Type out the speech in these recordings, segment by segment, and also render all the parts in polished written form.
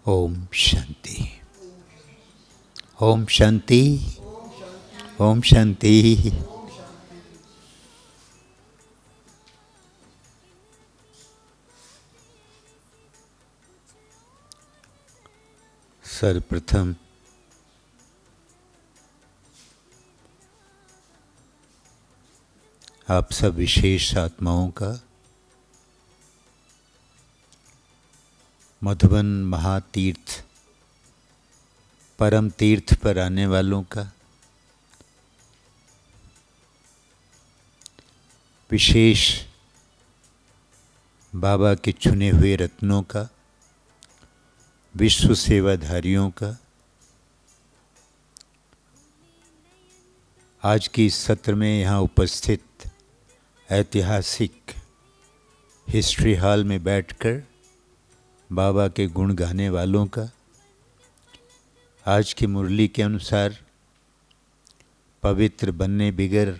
ओम शांति। ओम शांति। ओम शांति। सर्वप्रथम आप सब विशेष आत्माओं का मधुबन महातीर्थ परम तीर्थ पर आने वालों का विशेष बाबा के चुने हुए रत्नों का, विश्व सेवाधारियों का आज की इस सत्र में यहाँ उपस्थित ऐतिहासिक हिस्ट्री हॉल में बैठकर बाबा के गुण गाने वालों का, आज की मुरली के अनुसार पवित्र बनने बिगर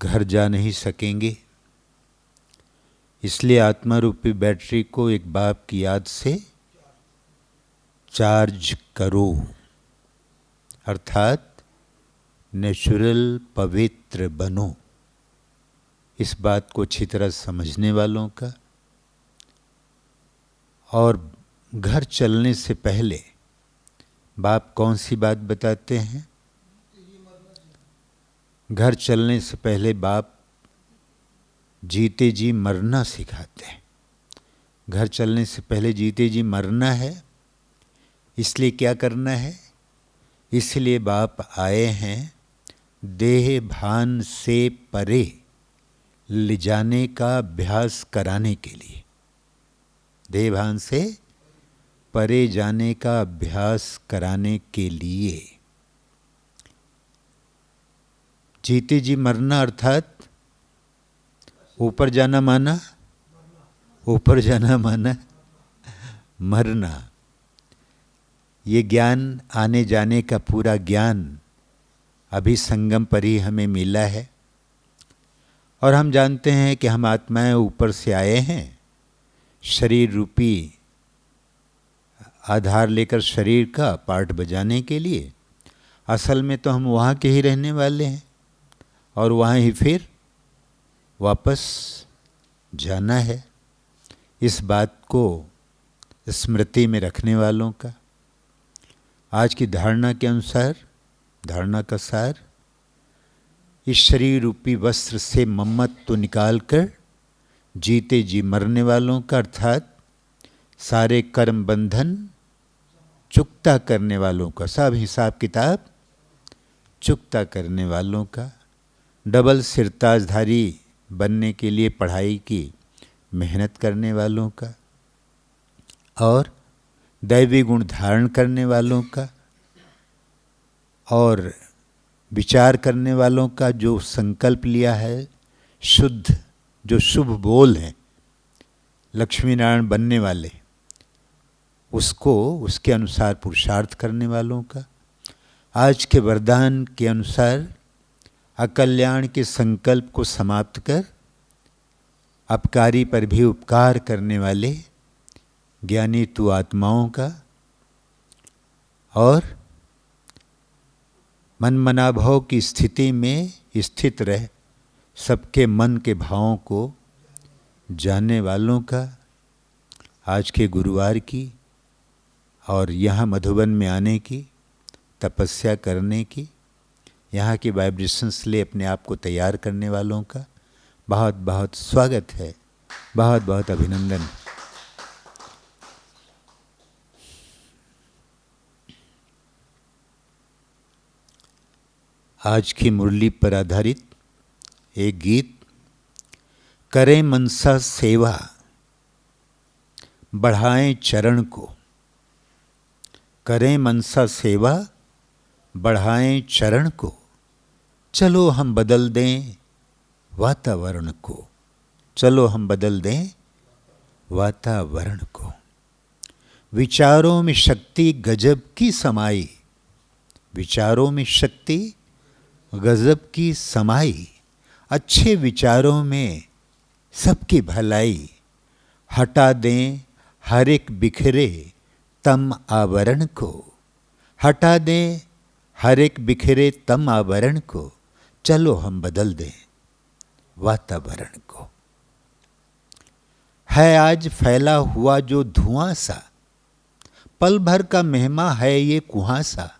घर जा नहीं सकेंगे, इसलिए आत्मा रूपी बैटरी को एक बाप की याद से चार्ज करो, अर्थात नेचुरल पवित्र बनो। इस बात को अच्छी तरह समझने वालों का और घर चलने से पहले बाप कौन सी बात बताते हैं? घर चलने से पहले बाप जीते जी मरना सिखाते हैं। घर चलने से पहले जीते जी मरना है, इसलिए क्या करना है? इसलिए बाप आए हैं देह भान से परे ले जाने का अभ्यास कराने के लिए। देह भान से परे जाने का अभ्यास कराने के लिए। जीते जी मरना अर्थात ऊपर जाना माना, ऊपर जाना माना मरना। ये ज्ञान, आने जाने का पूरा ज्ञान अभी संगम पर ही हमें मिला है और हम जानते हैं कि हम आत्माएं ऊपर से आए हैं शरीर रूपी आधार लेकर शरीर का पार्ट बजाने के लिए। असल में तो हम वहाँ के ही रहने वाले हैं और वहाँ ही फिर वापस जाना है। इस बात को स्मृति में रखने वालों का आज की धारणा के अनुसार, धारणा का सार, इस शरीर रूपी वस्त्र से ममत्व निकाल कर जीते जी मरने वालों का, अर्थात सारे कर्म बंधन चुकता करने वालों का, सब हिसाब किताब चुकता करने वालों का, डबल सिरताजधारी बनने के लिए पढ़ाई की मेहनत करने वालों का और दैवी गुण धारण करने वालों का और विचार करने वालों का, जो संकल्प लिया है शुद्ध, जो शुभ बोल हैं लक्ष्मी नारायण बनने वाले, उसको उसके अनुसार पुरुषार्थ करने वालों का, आज के वरदान के अनुसार अकल्याण के संकल्प को समाप्त कर अपकारी पर भी उपकार करने वाले ज्ञानी तु आत्माओं का और मन मनाभाव की स्थिति में स्थित रह सबके मन के भावों को जानने वालों का, आज के गुरुवार की और यहाँ मधुबन में आने की, तपस्या करने की, यहाँ की वाइब्रेशंस ले अपने आप को तैयार करने वालों का बहुत बहुत स्वागत है, बहुत बहुत अभिनंदन। आज की मुरली पर आधारित एक गीत, करें मनसा सेवा बढ़ाएं चरण को, करें मनसा सेवा बढ़ाएं चरण को, चलो हम बदल दें वातावरण को, चलो हम बदल दें वातावरण को। विचारों में शक्ति गजब की समाई, विचारों में शक्ति गजब की समाई, अच्छे विचारों में सबकी भलाई, हटा दें हर एक बिखरे तम आवरण को, हटा दें हर एक बिखरे तम आवरण को, चलो हम बदल दें वातावरण को। है आज फैला हुआ जो धुआं सा, पल भर का मेहमा है ये कुहासा।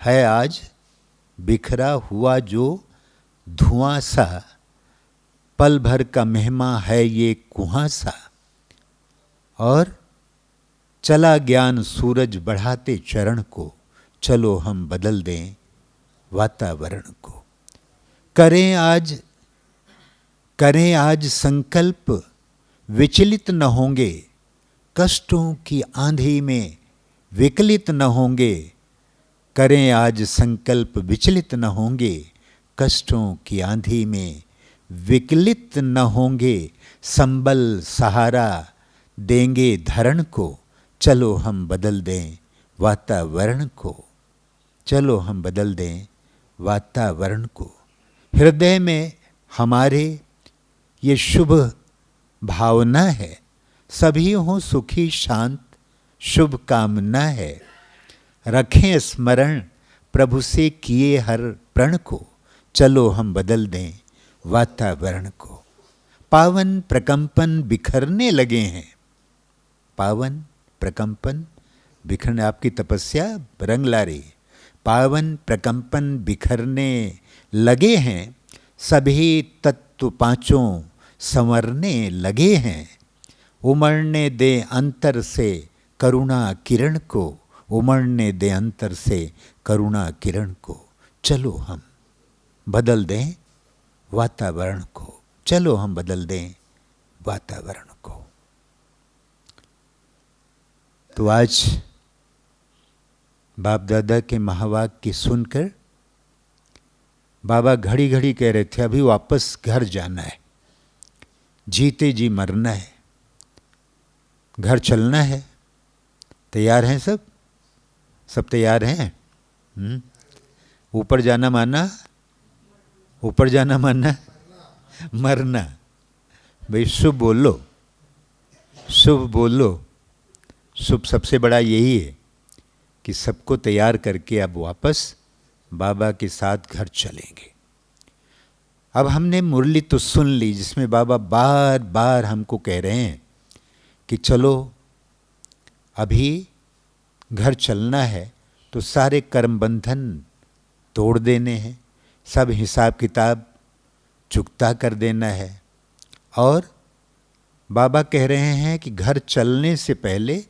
है आज बिखरा हुआ जो धुआं सा, पल भर का मेहमा है ये कुहासा। और चला ज्ञान सूरज बढ़ाते चरण को, चलो हम बदल दें वातावरण को। करें आज संकल्प विचलित न होंगे, कष्टों की आंधी में विकलित न होंगे। करें आज संकल्प विचलित न होंगे, कष्टों की आंधी में विकलित न होंगे। संबल सहारा देंगे धरण को, चलो हम बदल दें वातावरण को। चलो हम बदल दें वातावरण को। हृदय में हमारे ये शुभ भावना है, सभी हों सुखी शांत शुभ कामना है। रखें स्मरण प्रभु से किए हर प्रण को, चलो हम बदल दें वातावरण को। पावन प्रकंपन बिखरने लगे हैं, पावन प्रकंपन बिखरने, आपकी तपस्या रंग ला रही है। पावन प्रकंपन बिखरने लगे हैं, सभी तत्व पांचों संवरने लगे हैं। उमड़ने दे अंतर से करुणा किरण को, उमड़ने दे अंतर से करुणा किरण को। चलो हम बदल दें वातावरण को, चलो हम बदल दें वातावरण को। तो आज बाप दादा के महावाक्य सुनकर बाबा घड़ी घड़ी कह रहे थे अभी वापस घर जाना है, जीते जी मरना है, घर चलना है। तैयार हैं सब? सब तैयार हैं? ऊपर जाना माना, ऊपर जाना माना मरना। भाई शुभ बोलो, शुभ बोलो। शुभ सबसे बड़ा यही है कि सबको तैयार करके अब वापस बाबा के साथ घर चलेंगे। अब हमने मुरली तो सुन ली जिसमें बाबा बार बार हमको कह रहे हैं कि चलो अभी घर चलना है, तो सारे कर्म बंधन तोड़ देने हैं, सब हिसाब किताब चुकता कर देना है। और बाबा कह रहे हैं कि घर चलने से पहले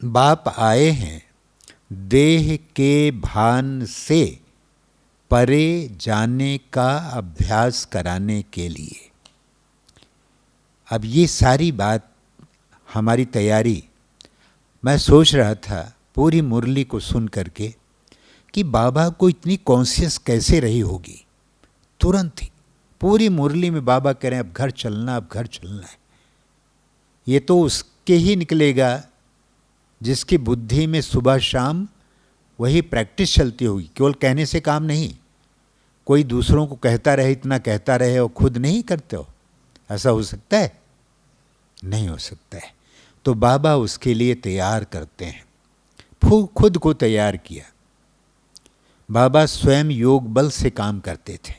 बाप आए हैं देह के भान से परे जाने का अभ्यास कराने के लिए। अब ये सारी बात हमारी तैयारी, मैं सोच रहा था पूरी मुरली को सुन करके कि बाबा को इतनी कॉन्शियस कैसे रही होगी। तुरंत ही पूरी मुरली में बाबा कह रहे हैं अब घर चलना, अब घर चलना है। ये तो उसके ही निकलेगा जिसकी बुद्धि में सुबह शाम वही प्रैक्टिस चलती होगी। केवल कहने से काम नहीं, कोई दूसरों को कहता रहे, इतना कहता रहे और खुद नहीं करते हो, ऐसा हो सकता है? नहीं हो सकता है। तो बाबा उसके लिए तैयार करते हैं, खुद को तैयार किया। बाबा स्वयं योग बल से काम करते थे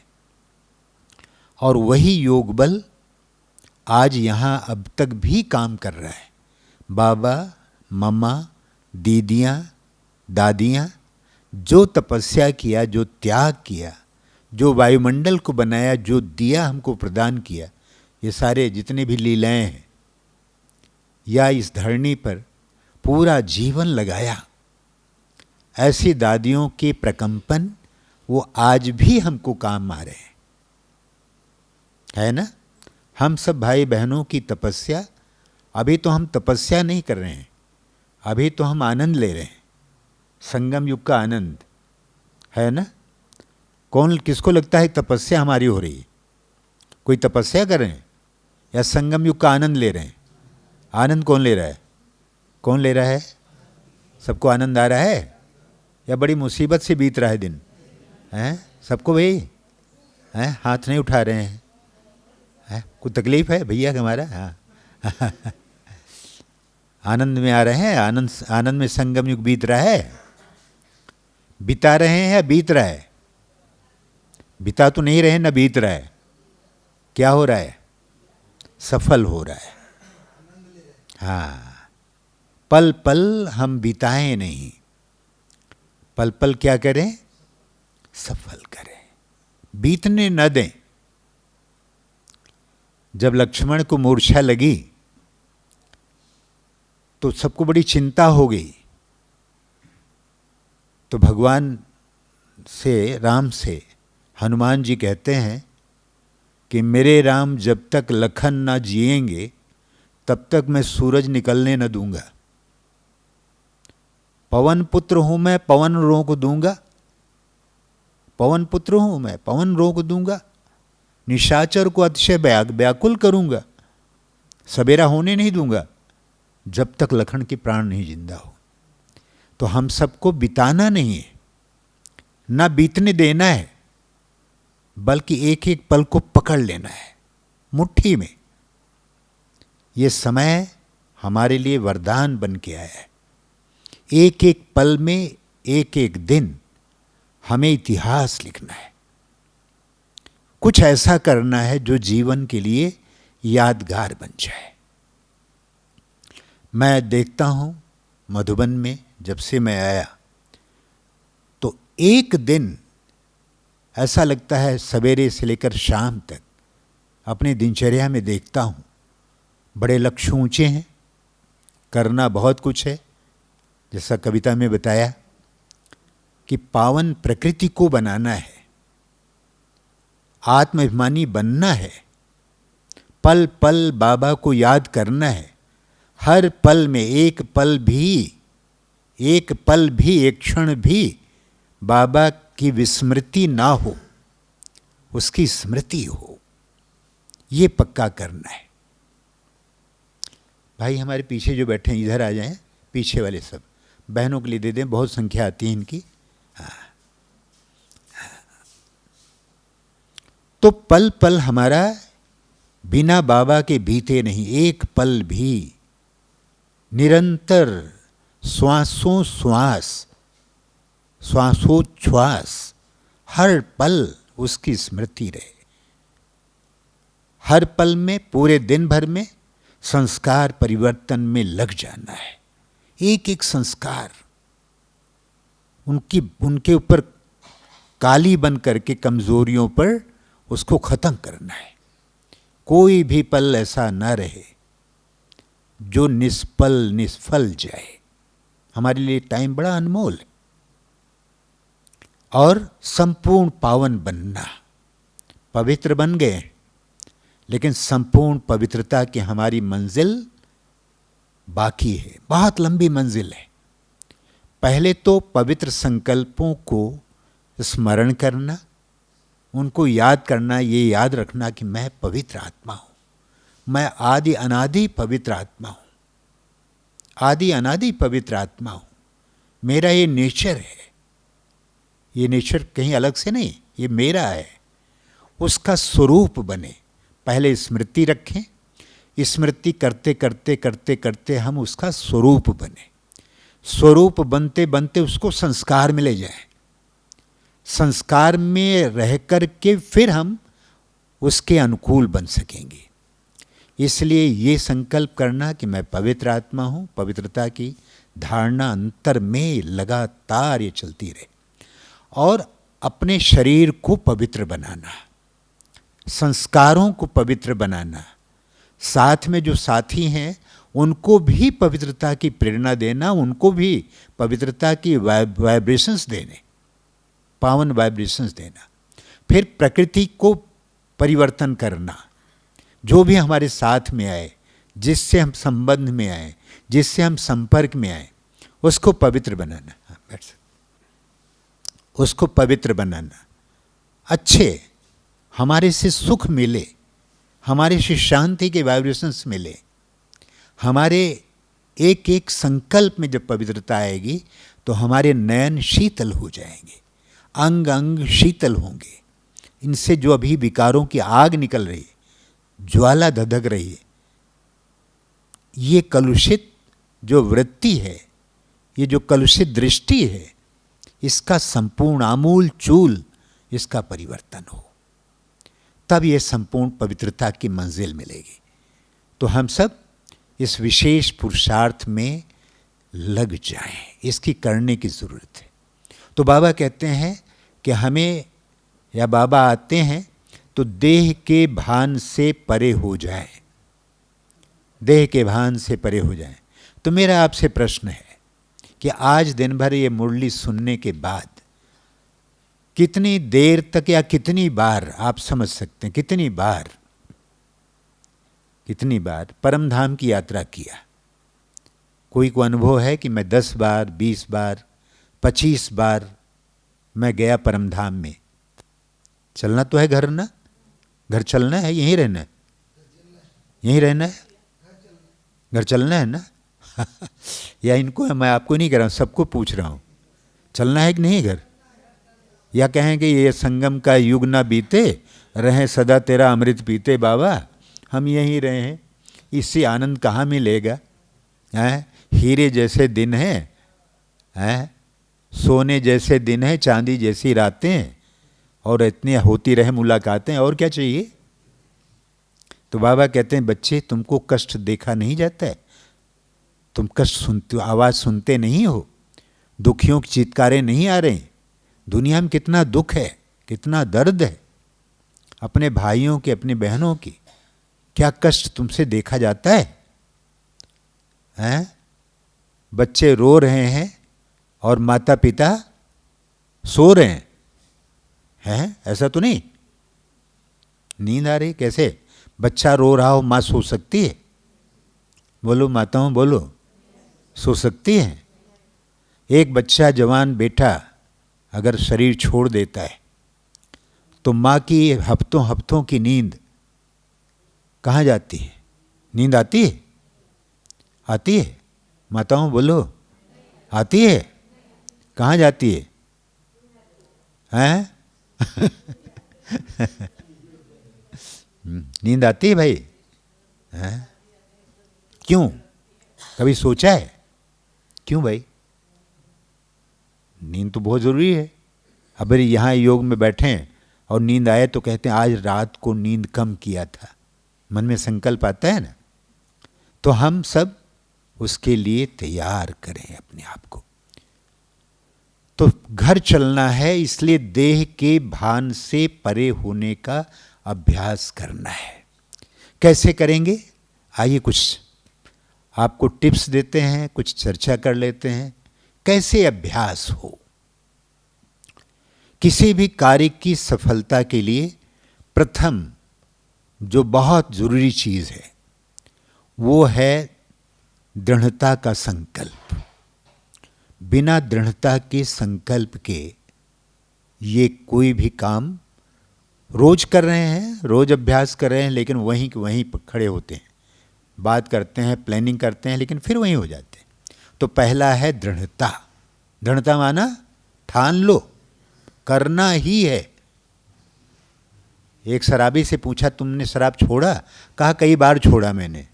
और वही योग बल आज यहाँ अब तक भी काम कर रहा है। बाबा, मम्मा, दीदियाँ, दादियाँ जो तपस्या किया, जो त्याग किया, जो वायुमंडल को बनाया, जो दिया हमको प्रदान किया, ये सारे जितने भी लीलाएं हैं या इस धरनी पर पूरा जीवन लगाया, ऐसी दादियों के प्रकंपन वो आज भी हमको काम आ रहे हैं, है ना? हम सब भाई बहनों की तपस्या, अभी तो हम तपस्या नहीं कर रहे हैं, अभी तो हम आनंद ले रहे हैं, संगम युग का आनंद, है ना? कौन, किसको लगता है तपस्या हमारी हो रही है? कोई तपस्या कर रहे हैं या संगम युग का आनंद ले रहे हैं? आनंद कौन ले रहा है? कौन ले रहा है? सबको आनंद आ रहा है या बड़ी मुसीबत से बीत रहा है दिन? हैं सबको भाई? हैं हाथ नहीं उठा रहे हैं? कोई तकलीफ है भैया हमारा? हाँ आनंद में आ रहे हैं, आनंद आनंद में संगम युग बीत रहा है, बिता रहे हैं या बीत रहा है? बिता तो नहीं रहे ना बीत रहा है, क्या हो रहा है? सफल हो रहा है। हाँ, पल पल हम बिताएं नहीं, पल पल क्या करें? सफल करें, बीतने न दें। जब लक्ष्मण को मूर्छा लगी तो सबको बड़ी चिंता हो गई। तो भगवान से, राम से हनुमान जी कहते हैं कि मेरे राम, जब तक लखन ना जिएंगे तब तक मैं सूरज निकलने न दूंगा। पवन पुत्र हूं मैं, पवन रोक दूंगा। पवन पुत्र हूं मैं, पवन रोक दूंगा। निशाचर को अतिशय व्याकुल करूंगा, सवेरा होने नहीं दूंगा जब तक लखन के प्राण नहीं जिंदा हो। तो हम सबको बिताना नहीं है, ना बीतने देना है, बल्कि एक एक पल को पकड़ लेना है मुट्ठी में। ये समय हमारे लिए वरदान बन के आया है। एक एक पल में, एक एक दिन हमें इतिहास लिखना है, कुछ ऐसा करना है जो जीवन के लिए यादगार बन जाए। मैं देखता हूं मधुबन में, जब से मैं आया तो एक दिन ऐसा लगता है, सवेरे से लेकर शाम तक अपने दिनचर्या में देखता हूं, बड़े लक्ष्य ऊंचे हैं, करना बहुत कुछ है। जैसा कविता में बताया कि पावन प्रकृति को बनाना है, आत्माभिमानी बनना है, पल पल बाबा को याद करना है। हर पल में एक पल भी, एक पल भी, एक क्षण भी बाबा की विस्मृति ना हो, उसकी स्मृति हो, ये पक्का करना है। भाई हमारे पीछे जो बैठे हैं इधर आ जाएं, पीछे वाले सब बहनों के लिए दे दें, बहुत संख्या आती है इनकी। तो पल पल हमारा बिना बाबा के बीते नहीं, एक पल भी निरंतर श्वासों श्वास, श्वासोच्छ्वास, हर पल उसकी स्मृति रहे। हर पल में, पूरे दिन भर में संस्कार परिवर्तन में लग जाना है। एक एक संस्कार उनके ऊपर काली बन करके, कमजोरियों पर उसको खत्म करना है। कोई भी पल ऐसा ना रहे जो निष्फल निष्फल जाए। हमारे लिए टाइम बड़ा अनमोल है। और संपूर्ण पावन बनना, पवित्र बन गए, लेकिन संपूर्ण पवित्रता की हमारी मंजिल बाकी है, बहुत लंबी मंजिल है। पहले तो पवित्र संकल्पों को स्मरण करना, उनको याद करना, ये याद रखना कि मैं पवित्र आत्मा हूं, मैं आदि अनादि पवित्र आत्मा हूं, आदि अनादि पवित्र आत्मा हूं। मेरा ये नेचर है, ये नेचर कहीं अलग से नहीं, ये मेरा है। उसका स्वरूप बने, पहले स्मृति रखें, स्मृति करते करते करते करते हम उसका स्वरूप बने। स्वरूप बनते बनते उसको संस्कार में ले जाएं। संस्कार में रह कर के फिर हम उसके अनुकूल बन सकेंगे। इसलिए ये संकल्प करना कि मैं पवित्र आत्मा हूँ, पवित्रता की धारणा अंतर में लगातार ये चलती रहे। और अपने शरीर को पवित्र बनाना, संस्कारों को पवित्र बनाना, साथ में जो साथी हैं उनको भी पवित्रता की प्रेरणा देना, उनको भी पवित्रता की वाइब्रेशंस देने, पावन वाइब्रेशंस देना। फिर प्रकृति को परिवर्तन करना, जो भी हमारे साथ में आए, जिससे हम संबंध में आए, जिससे हम संपर्क में आए, उसको पवित्र बनाना। उसको पवित्र बनाना, अच्छे हमारे से सुख मिले, हमारे से शांति के वाइब्रेशंस मिले। हमारे एक एक संकल्प में जब पवित्रता आएगी तो हमारे नयन शीतल हो जाएंगे, अंग अंग शीतल होंगे। इनसे जो अभी विकारों की आग निकल रही है, ज्वाला धधक रही है, ये कलुषित जो वृत्ति है, ये जो कलुषित दृष्टि है, इसका संपूर्ण आमूल चूल इसका परिवर्तन हो, तब ये संपूर्ण पवित्रता की मंजिल मिलेगी। तो हम सब इस विशेष पुरुषार्थ में लग जाएं, इसकी करने की ज़रूरत है। तो बाबा कहते हैं कि हमें, या बाबा आते हैं तो देह के भान से परे हो जाए, देह के भान से परे हो जाए। तो मेरा आपसे प्रश्न है कि आज दिन भर ये मुरली सुनने के बाद कितनी देर तक या कितनी बार आप समझ सकते हैं, कितनी बार परम धाम की यात्रा किया? कोई को अनुभव है कि मैं 10 बार, 20 बार, 25 बार मैं गया परम धाम में? चलना तो है घर ना, घर चलना है, यहीं रहना है, यहीं रहना है, घर चलना है ना? या इनको, मैं आपको नहीं कह रहा हूँ, सबको पूछ रहा हूँ, चलना है कि नहीं घर? या कहें कि ये संगम का युग ना बीते, रहें सदा तेरा अमृत पीते बाबा, हम यहीं रहे हैं, इससे आनंद कहाँ मिलेगा? हैं, हीरे जैसे दिन हैं, सोने जैसे दिन है, चांदी जैसी रातें, और इतनी होती रहे मुलाकातें, और क्या चाहिए? तो बाबा कहते हैं बच्चे, तुमको कष्ट देखा नहीं जाता है, तुम कष्ट सुनते हो, आवाज़ सुनते नहीं हो, दुखियों की चीत्कारें नहीं आ रही। दुनिया में कितना दुख है, कितना दर्द है, अपने भाइयों के, अपनी बहनों की, क्या कष्ट तुमसे देखा जाता है? हैं? बच्चे रो रहे हैं और माता पिता सो रहे हैं, ऐसा तो नहीं? नींद आ रही कैसे? बच्चा रो रहा हो, माँ सो सकती है? बोलो माताओं, बोलो, सो सकती है? एक बच्चा, जवान बेटा अगर शरीर छोड़ देता है तो माँ की हफ्तों हफ्तों की नींद कहाँ जाती है? नींद आती है? आती है? माताओं बोलो, आती है? कहाँ जाती है? हैं? नींद आती है भाई? हैं? क्यों? कभी सोचा है क्यों भाई? नींद तो बहुत ज़रूरी है। अब यहाँ योग में बैठें और नींद आए तो कहते हैं आज रात को नींद कम किया था, मन में संकल्प आता है ना। तो हम सब उसके लिए तैयार करें अपने आप को। तो घर चलना है, इसलिए देह के भान से परे होने का अभ्यास करना है। कैसे करेंगे? आइए कुछ आपको टिप्स देते हैं, कुछ चर्चा कर लेते हैं कैसे अभ्यास हो। किसी भी कार्य की सफलता के लिए प्रथम जो बहुत ज़रूरी चीज़ है वो है दृढ़ता का संकल्प। बिना दृढ़ता के संकल्प के ये कोई भी काम, रोज कर रहे हैं, रोज अभ्यास कर रहे हैं, लेकिन वहीं के वहीं खड़े होते हैं, बात करते हैं, प्लानिंग करते हैं, लेकिन फिर वहीं हो जाते हैं। तो पहला है दृढ़ता। दृढ़ता माना ठान लो, करना ही है। एक शराबी से पूछा तुमने शराब छोड़ा? कहा कई बार छोड़ा मैंने।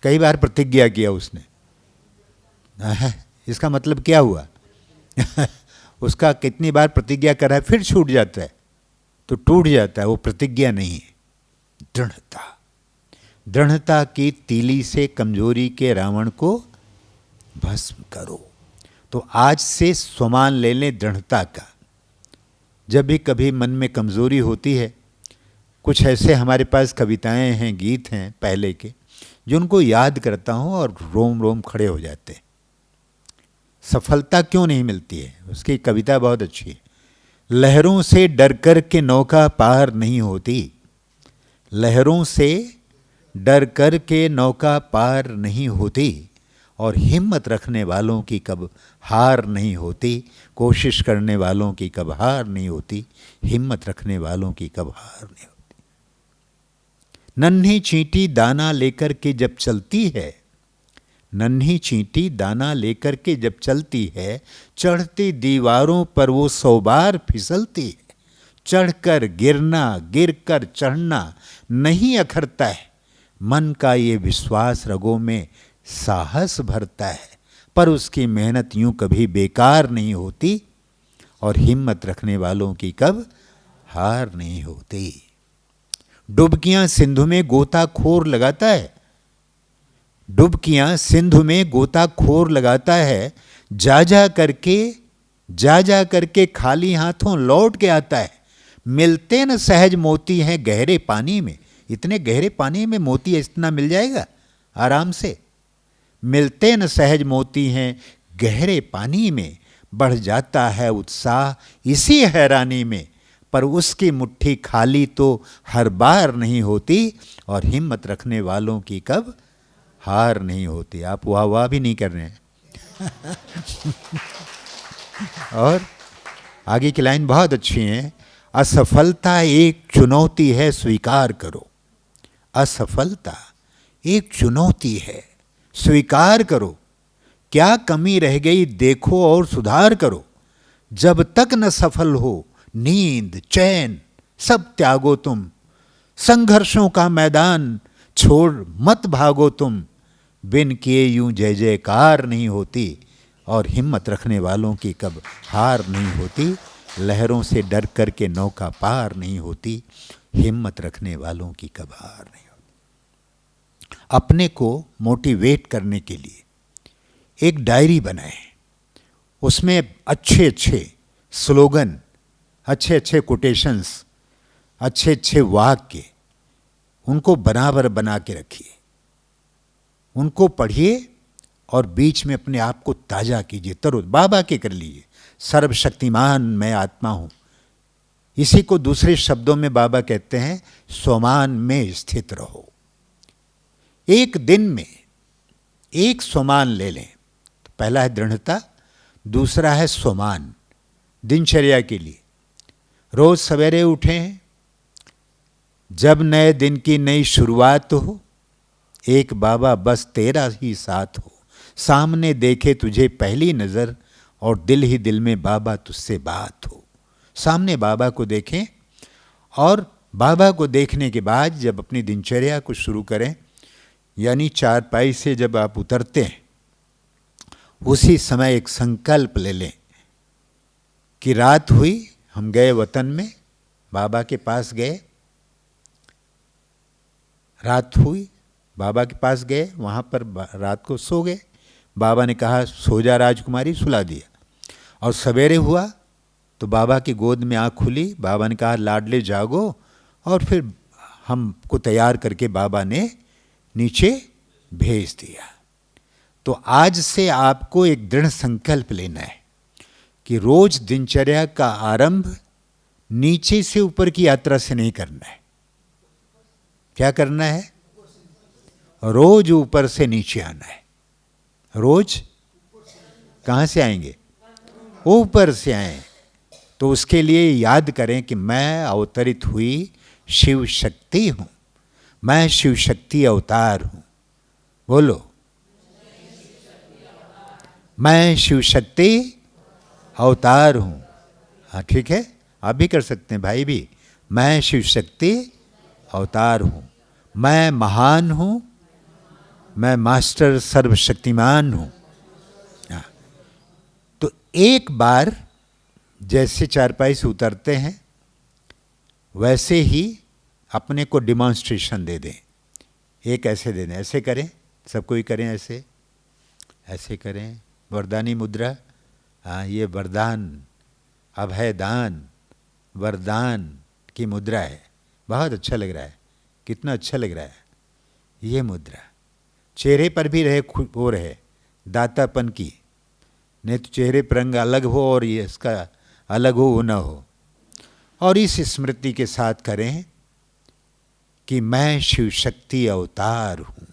कई बार प्रतिज्ञा किया उसने। इसका मतलब क्या हुआ? उसका कितनी बार प्रतिज्ञा करा है, फिर छूट जाता है तो टूट जाता है, वो प्रतिज्ञा नहीं है, दृढ़ता। दृढ़ता की तीली से कमजोरी के रावण को भस्म करो। तो आज से स्वमान ले लें दृढ़ता का। जब भी कभी मन में कमजोरी होती है, कुछ ऐसे हमारे पास कविताएं हैं, गीत हैं पहले के, जो उनको याद करता हूँ और रोम रोम खड़े हो जाते हैं। सफलता क्यों नहीं मिलती है? उसकी कविता बहुत अच्छी है। लहरों से डर कर के नौका पार नहीं होती, लहरों से डर कर के नौका पार नहीं होती, और हिम्मत रखने वालों की कब हार नहीं होती। कोशिश करने वालों की कब हार नहीं होती, हिम्मत रखने वालों की कब हार नहीं होती। नन्ही चींटी दाना लेकर के जब चलती है, नन्ही चींटी दाना लेकर के जब चलती है, चढ़ती दीवारों पर वो 100 बार फिसलती है। चढ़कर गिरना, गिरकर चढ़ना नहीं अखरता है, मन का ये विश्वास रगों में साहस भरता है, पर उसकी मेहनत यूं कभी बेकार नहीं होती, और हिम्मत रखने वालों की कब हार नहीं होती। डुबकियां सिंधु में गोताखोर लगाता है, डुबकियां सिंधु में गोताखोर लगाता है, जा जा करके खाली हाथों लौट के आता है। मिलते न सहज मोती हैं गहरे पानी में, इतने गहरे पानी में मोती इतना मिल जाएगा आराम से। मिलते न सहज मोती हैं गहरे पानी में, बढ़ जाता है उत्साह इसी हैरानी में, पर उसकी मुट्ठी खाली तो हर बार नहीं होती, और हिम्मत रखने वालों की कब हार नहीं होती। आप वाह वाह भी नहीं कर रहे हैं। और आगे की लाइन बहुत अच्छी है। असफलता एक चुनौती है स्वीकार करो, असफलता एक चुनौती है स्वीकार करो, क्या कमी रह गई देखो और सुधार करो। जब तक न सफल हो नींद चैन सब त्यागो तुम, संघर्षों का मैदान छोड़ मत भागो तुम, बिन किए यूं जय जयकार नहीं होती, और हिम्मत रखने वालों की कब हार नहीं होती। लहरों से डर कर के नौका पार नहीं होती, हिम्मत रखने वालों की कब हार नहीं होती। अपने को मोटिवेट करने के लिए एक डायरी बनाएं, उसमें अच्छे अच्छे स्लोगन, अच्छे अच्छे कोटेशंस, अच्छे अच्छे वाक्य, उनको बराबर बना के रखिए, उनको पढ़िए और बीच में अपने आप को ताज़ा कीजिए, तरो बाबा के कर लीजिए। सर्वशक्तिमान मैं आत्मा हूँ, इसी को दूसरे शब्दों में बाबा कहते हैं स्वमान में स्थित रहो। एक दिन में एक स्वमान ले लें, तो पहला है दृढ़ता, दूसरा है स्वमान दिनचर्या के लिए। रोज सवेरे उठें, जब नए दिन की नई शुरुआत हो, एक बाबा बस तेरा ही साथ हो, सामने देखे तुझे पहली नज़र और दिल ही दिल में बाबा तुझसे बात हो। सामने बाबा को देखें और बाबा को देखने के बाद जब अपनी दिनचर्या को शुरू करें, यानी चारपाई से जब आप उतरते हैं, उसी समय एक संकल्प ले लें कि रात हुई, हम गए वतन में, बाबा के पास गए, रात हुई, बाबा के पास गए, वहाँ पर रात को सो गए। बाबा ने कहा सो जा राजकुमारी, सुला दिया। और सवेरे हुआ तो बाबा की गोद में आँख खुली, बाबा ने कहा लाडले जागो, और फिर हमको तैयार करके बाबा ने नीचे भेज दिया। तो आज से आपको एक दृढ़ संकल्प लेना है कि रोज दिनचर्या का आरंभ नीचे से ऊपर की यात्रा से नहीं करना है। क्या करना है? रोज ऊपर से नीचे आना है। रोज कहाँ से आएंगे? ऊपर से आए। तो उसके लिए याद करें कि मैं अवतरित हुई शिव शक्ति हूँ, मैं शिव शक्ति अवतार हूँ। बोलो, मैं शिव शक्ति अवतार हूँ। हाँ ठीक है, आप भी कर सकते हैं भाई भी। मैं शिव शक्ति अवतार हूँ, मैं महान हूँ, मैं मास्टर सर्वशक्तिमान हूँ। तो एक बार जैसे चारपाई से उतरते हैं वैसे ही अपने को डिमॉन्स्ट्रेशन दे दें। एक ऐसे दे दें, ऐसे करें, सब कोई करें, ऐसे ऐसे करें, वरदानी मुद्रा। हाँ, ये वरदान, अभय दान, वरदान की मुद्रा है। बहुत अच्छा लग रहा है, कितना अच्छा लग रहा है ये मुद्रा। चेहरे पर भी रहे, वो रहे दातापन की, नहीं तो चेहरे पर रंग अलग हो और ये इसका अलग हो, वो न हो। और इस स्मृति के साथ करें कि मैं शिव शक्ति अवतार हूँ।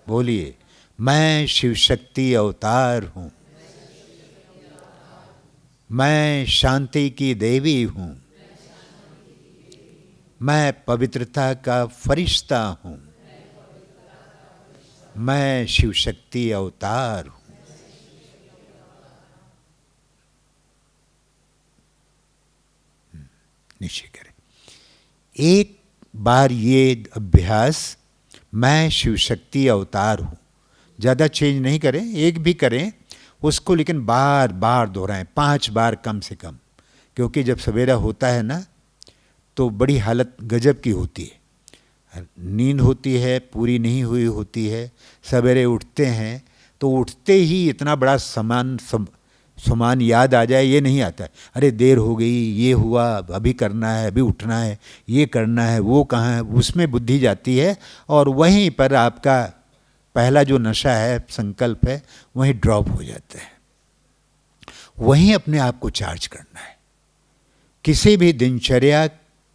बोलिए, मैं शिव शक्ति अवतार हूँ, मैं शांति की देवी हूँ, मैं पवित्रता का फरिश्ता हूँ, मैं शिव शक्ति अवतार हूँ। निश्चय करें। एक बार ये अभ्यास मैं शिव शक्ति अवतार हूँ। ज़्यादा चेंज नहीं करें, एक भी करें उसको, लेकिन बार बार दोहराएं, 5 बार कम से कम। क्योंकि जब सवेरा होता है ना तो बड़ी हालत गजब की होती है, नींद होती है, पूरी नहीं हुई होती है, सवेरे उठते हैं तो उठते ही इतना बड़ा सामान याद आ जाए ये नहीं आता है। अरे देर हो गई, ये हुआ, अभी करना है, अभी उठना है, ये करना है, वो कहाँ है, उसमें बुद्धि जाती है और वहीं पर आपका पहला जो नशा है, संकल्प है, वहीं ड्रॉप हो जाता है। वहीं अपने आप को चार्ज करना है। किसी भी दिनचर्या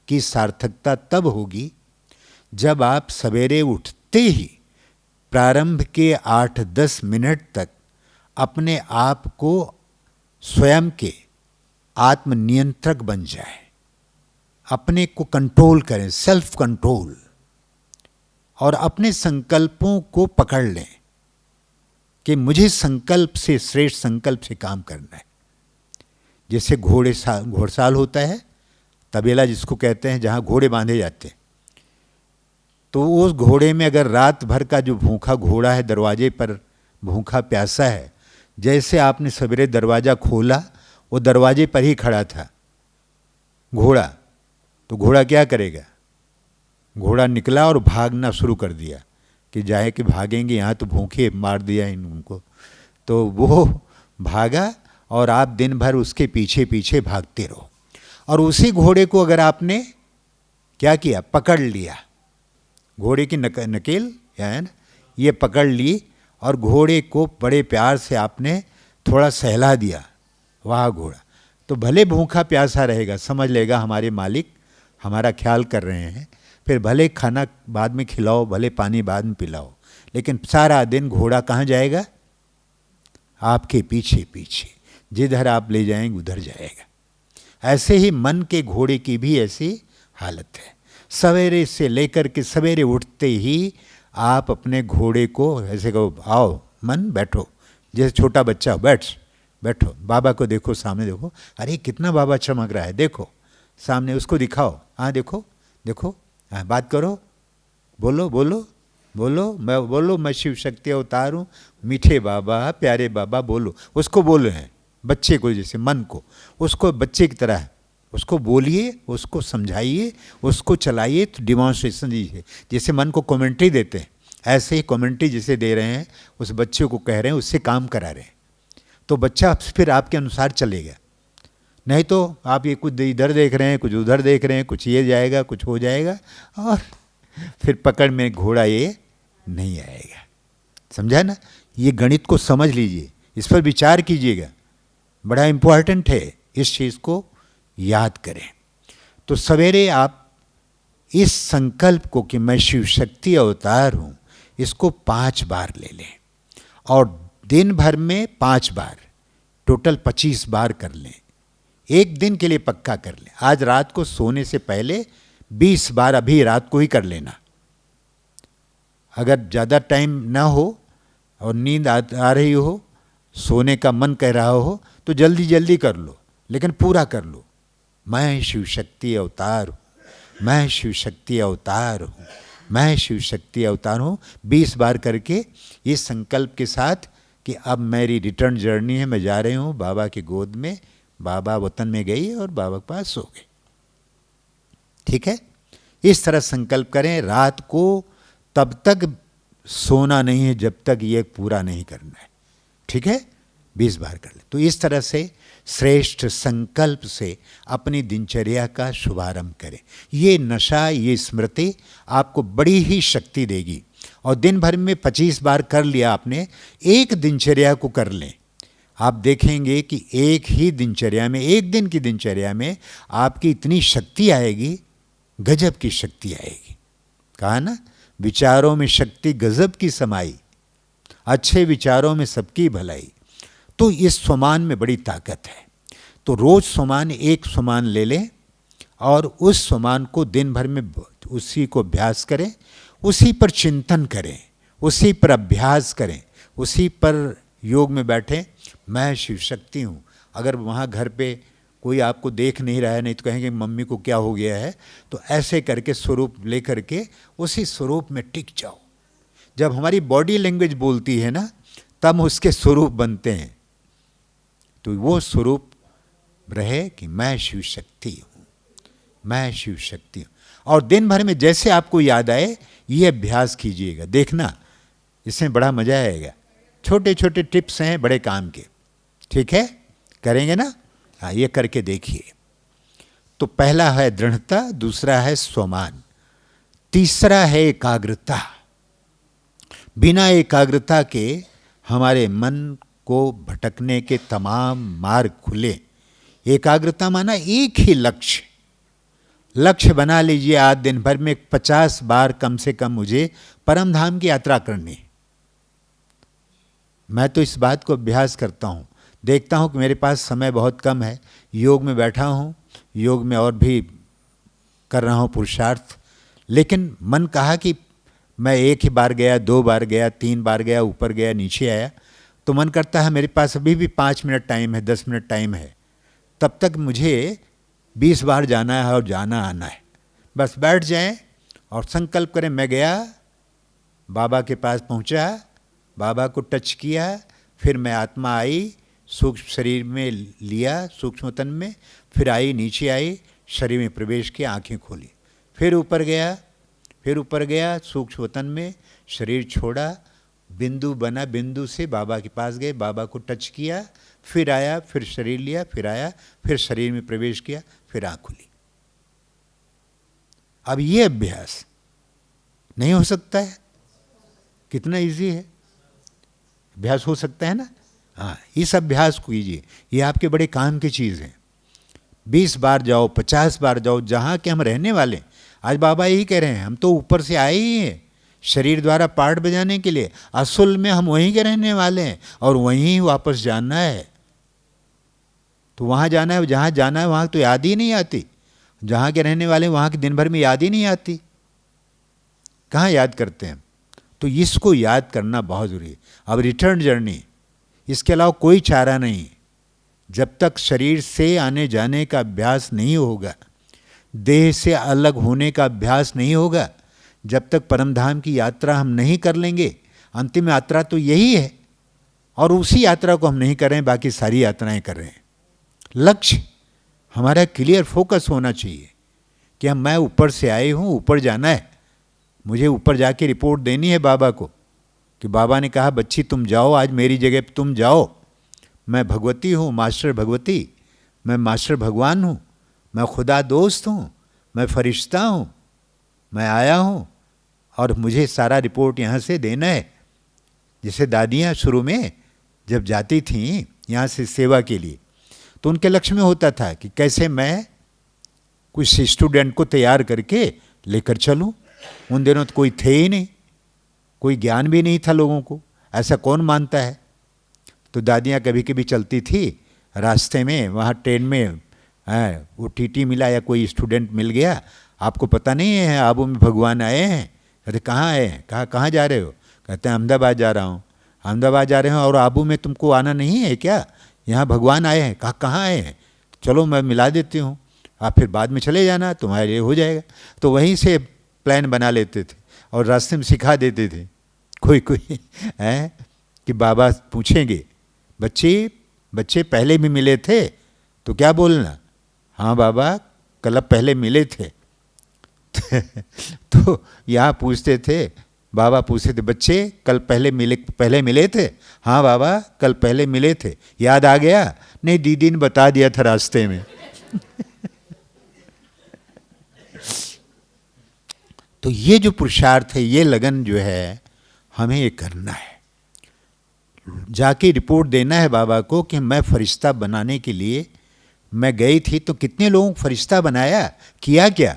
की सार्थकता तब होगी जब आप सवेरे उठते ही प्रारंभ के 8-10 मिनट तक अपने आप को स्वयं के आत्मनियंत्रक बन जाए, अपने को कंट्रोल करें, सेल्फ कंट्रोल, और अपने संकल्पों को पकड़ लें कि मुझे संकल्प से, श्रेष्ठ संकल्प से काम करना है। जैसे घोड़साल होता है, तबेला जिसको कहते हैं, जहाँ घोड़े बांधे जाते हैं, तो उस घोड़े में अगर रात भर का जो भूखा घोड़ा है, दरवाजे पर भूखा प्यासा है, जैसे आपने सवेरे दरवाज़ा खोला, वो दरवाजे पर ही खड़ा था घोड़ा, तो घोड़ा क्या करेगा? घोड़ा निकला और भागना शुरू कर दिया कि जाए कि भागेंगे, यहाँ तो भूखे, मार दिया उनको। तो वो भागा और आप दिन भर उसके पीछे पीछे भागते रहो। और उसी घोड़े को अगर आपने क्या किया, पकड़ लिया, घोड़े की नकेल है ना, ये पकड़ ली और घोड़े को बड़े प्यार से आपने थोड़ा सहला दिया, वाह घोड़ा, तो भले भूखा प्यासा रहेगा, समझ लेगा हमारे मालिक हमारा ख्याल कर रहे हैं। फिर भले खाना बाद में खिलाओ, भले पानी बाद में पिलाओ, लेकिन सारा दिन घोड़ा कहाँ जाएगा? आपके पीछे पीछे, जिधर आप ले जाएंगे उधर जाएगा। ऐसे ही मन के घोड़े की भी ऐसी हालत है। सवेरे से लेकर के सवेरे उठते ही आप अपने घोड़े को ऐसे कहो, आओ मन बैठो, जैसे छोटा बच्चा हो, बैठो, बाबा को देखो, सामने देखो, अरे कितना बाबा चमक रहा है, देखो सामने, उसको दिखाओ, हाँ देखो, हाँ बात करो, बोलो, मैं शिव शक्ति अवतार हूँ, मीठे बाबा, प्यारे बाबा, बोलो, उसको बोल रहे हैं, बच्चे को, जैसे मन को, उसको बच्चे की तरह उसको बोलिए, उसको समझाइए, उसको चलाइए, तो डिमॉन्स्ट्रेशन दीजिए। जैसे मन को कमेंट्री देते हैं, ऐसे ही कमेंट्री जिसे दे रहे हैं उस बच्चे को कह रहे हैं, उससे काम करा रहे हैं, तो बच्चा फिर आपके अनुसार चलेगा। नहीं तो आप ये कुछ इधर देख रहे हैं, कुछ उधर देख रहे हैं, कुछ ये जाएगा, कुछ हो जाएगा, और फिर पकड़ में घोड़ा ये नहीं आएगा। समझा ना? ये गणित को समझ लीजिए, इस पर विचार कीजिएगा, बड़ा इम्पोर्टेंट है, इस चीज़ को याद करें। तो सवेरे आप इस संकल्प को कि मैं शिव शक्ति अवतार हूँ, इसको 5 बार ले लें और दिन भर में 5 बार, टोटल 25 बार कर लें। एक दिन के लिए पक्का कर लें। आज रात को सोने से पहले 20 बार अभी रात को ही कर लेना। अगर ज़्यादा टाइम ना हो और नींद आ रही हो, सोने का मन कह रहा हो, तो जल्दी जल्दी कर लो, लेकिन पूरा कर लो। मैं शिव शक्ति अवतार हूँ, मैं शिव शक्ति अवतार हूँ, मैं शिव शक्ति अवतार हूँ, 20 बार करके इस संकल्प के साथ कि अब मेरी रिटर्न जर्नी है, मैं जा रही हूँ बाबा की गोद में, बाबा वतन में गई और बाबा के पास सो गए। ठीक है, इस तरह संकल्प करें। रात को तब तक सोना नहीं है जब तक ये पूरा नहीं करना है। ठीक है, 20 बार कर ले। तो इस तरह से श्रेष्ठ संकल्प से अपनी दिनचर्या का शुभारंभ करें। ये नशा, ये स्मृति आपको बड़ी ही शक्ति देगी। और दिन भर में 25 बार कर लिया आपने, एक दिनचर्या को कर लें, आप देखेंगे कि एक ही दिनचर्या में, एक दिन की दिनचर्या में आपकी इतनी शक्ति आएगी, गजब की शक्ति आएगी। कहा ना, विचारों में शक्ति गजब की समाई, अच्छे विचारों में सबकी भलाई। तो इस स्वमान में बड़ी ताकत है। तो रोज स्वमान, एक स्वमान ले लें और उस स्वमान को दिन भर में उसी को अभ्यास करें, उसी पर चिंतन करें, उसी पर अभ्यास करें, उसी पर योग में बैठें। मैं शिव शक्ति हूँ। अगर वहाँ घर पे कोई आपको देख नहीं रहा है, नहीं तो कहेंगे मम्मी को क्या हो गया है, तो ऐसे करके स्वरूप ले करके उसी स्वरूप में टिक जाओ। जब हमारी बॉडी लैंग्वेज बोलती है ना, तब उसके स्वरूप बनते हैं। तो वो स्वरूप रहे कि मैं शिव शक्ति हूँ, मैं शिव शक्ति हूँ। और दिन भर में जैसे आपको याद आए ये अभ्यास कीजिएगा, देखना इसमें बड़ा मजा आएगा। छोटे छोटे टिप्स हैं बड़े काम के, ठीक है, करेंगे ना? हाँ, ये करके देखिए। तो पहला है दृढ़ता, दूसरा है स्वमान, तीसरा है एकाग्रता। बिना एकाग्रता के हमारे मन को भटकने के तमाम मार्ग खुले। एकाग्रता माना एक ही लक्ष्य, लक्ष्य बना लीजिए। आज दिन भर में 50 बार कम से कम मुझे परम धाम की यात्रा करनी है। मैं तो इस बात को अभ्यास करता हूँ, देखता हूँ कि मेरे पास समय बहुत कम है, योग में बैठा हूँ, योग में और भी कर रहा हूँ पुरुषार्थ, लेकिन मन कहा कि मैं एक ही बार गया, 2 बार गया, 3 बार गया, ऊपर गया, नीचे आया, तो मन करता है मेरे पास अभी भी 5 मिनट टाइम है, 10 मिनट टाइम है, तब तक मुझे 20 बार जाना है और जाना आना है। बस बैठ जाएं और संकल्प करें, मैं गया, बाबा के पास पहुंचा, बाबा को टच किया, फिर मैं आत्मा आई, सूक्ष्म शरीर में लिया, सूक्ष्म तन में, फिर आई, नीचे आई, शरीर में प्रवेश किया, आंखें खोली, फिर ऊपर गया, फिर ऊपर गया, सूक्ष्म वतन में शरीर छोड़ा, बिंदु बना, बिंदु से बाबा के पास गए, बाबा को टच किया, फिर आया, फिर शरीर लिया, फिर आया, फिर शरीर में प्रवेश किया, फिर आँख खुली। अब ये अभ्यास नहीं हो सकता है? कितना इजी है, अभ्यास हो सकता है ना? हाँ, इस अभ्यास को कीजिए, ये आपके बड़े काम की चीज़ है। 20 बार जाओ, 50 बार जाओ, जहाँ के हम रहने वाले। आज बाबा यही कह रहे हैं, हम तो ऊपर से आए ही हैं शरीर द्वारा पार्ट बजाने के लिए, असल में हम वहीं के रहने वाले हैं और वहीं वापस जाना है। तो वहाँ जाना है, जहाँ जाना है वहाँ तो याद ही नहीं आती, जहाँ के रहने वाले वहाँ के दिन भर में याद ही नहीं आती, कहाँ याद करते हैं? तो इसको याद करना बहुत ज़रूरी है। अब रिटर्न जर्नी, इसके अलावा कोई चारा नहीं। जब तक शरीर से आने जाने का अभ्यास नहीं होगा, देह से अलग होने का अभ्यास नहीं होगा, जब तक परमधाम की यात्रा हम नहीं कर लेंगे, अंतिम यात्रा तो यही है, और उसी यात्रा को हम नहीं कर रहे हैं, बाकी सारी यात्राएं कर रहे हैं। लक्ष्य हमारा क्लियर फोकस होना चाहिए कि मैं ऊपर से आई हूँ, ऊपर जाना है, मुझे ऊपर जाके रिपोर्ट देनी है बाबा को कि बाबा ने कहा बच्ची तुम जाओ, आज मेरी जगह पर तुम जाओ, मैं भगवती हूँ, मास्टर भगवती, मैं मास्टर भगवान हूँ, मैं खुदा दोस्त हूँ, मैं फरिश्ता हूँ, मैं आया हूँ और मुझे सारा रिपोर्ट यहाँ से देना है। जैसे दादियाँ शुरू में जब जाती थीं यहाँ से सेवा के लिए, तो उनके लक्ष्य में होता था कि कैसे मैं कुछ स्टूडेंट को तैयार करके लेकर चलूँ। उन दिनों तो कोई थे ही नहीं, कोई ज्ञान भी नहीं था लोगों को, ऐसा कौन मानता है। तो दादियाँ कभी कभी चलती थी, रास्ते में वहाँ ट्रेन में वो टीटी मिला या कोई स्टूडेंट मिल गया, आपको पता नहीं है आबू में भगवान आए हैं? कहते कहाँ आए हैं? कहा कहाँ जा रहे हो? कहते हैं अहमदाबाद जा रहा हूँ। अहमदाबाद जा रहे हो और आबू में तुमको आना नहीं है क्या? यहाँ भगवान आए हैं। कहा कहाँ आए हैं? चलो मैं मिला देती हूँ, आप फिर बाद में चले जाना, तुम्हारे लिए हो जाएगा। तो वहीं से प्लान बना लेते थे और रास्ते में सिखा देते थे। कोई कोई है कि बाबा पूछेंगे बच्चे पहले भी मिले थे तो क्या बोलना? हाँ बाबा कल पहले मिले थे। तो यहाँ पूछते थे, बाबा पूछते थे बच्चे कल पहले मिले थे? हाँ बाबा कल पहले मिले थे, याद आ गया? नहीं, दीदी ने बता दिया था रास्ते में। तो ये जो पुरुषार्थ है, ये लगन जो है, हमें ये करना है, जाके रिपोर्ट देना है बाबा को कि मैं फरिश्ता बनाने के लिए मैं गई थी। तो कितने लोगों को फरिश्ता बनाया, किया क्या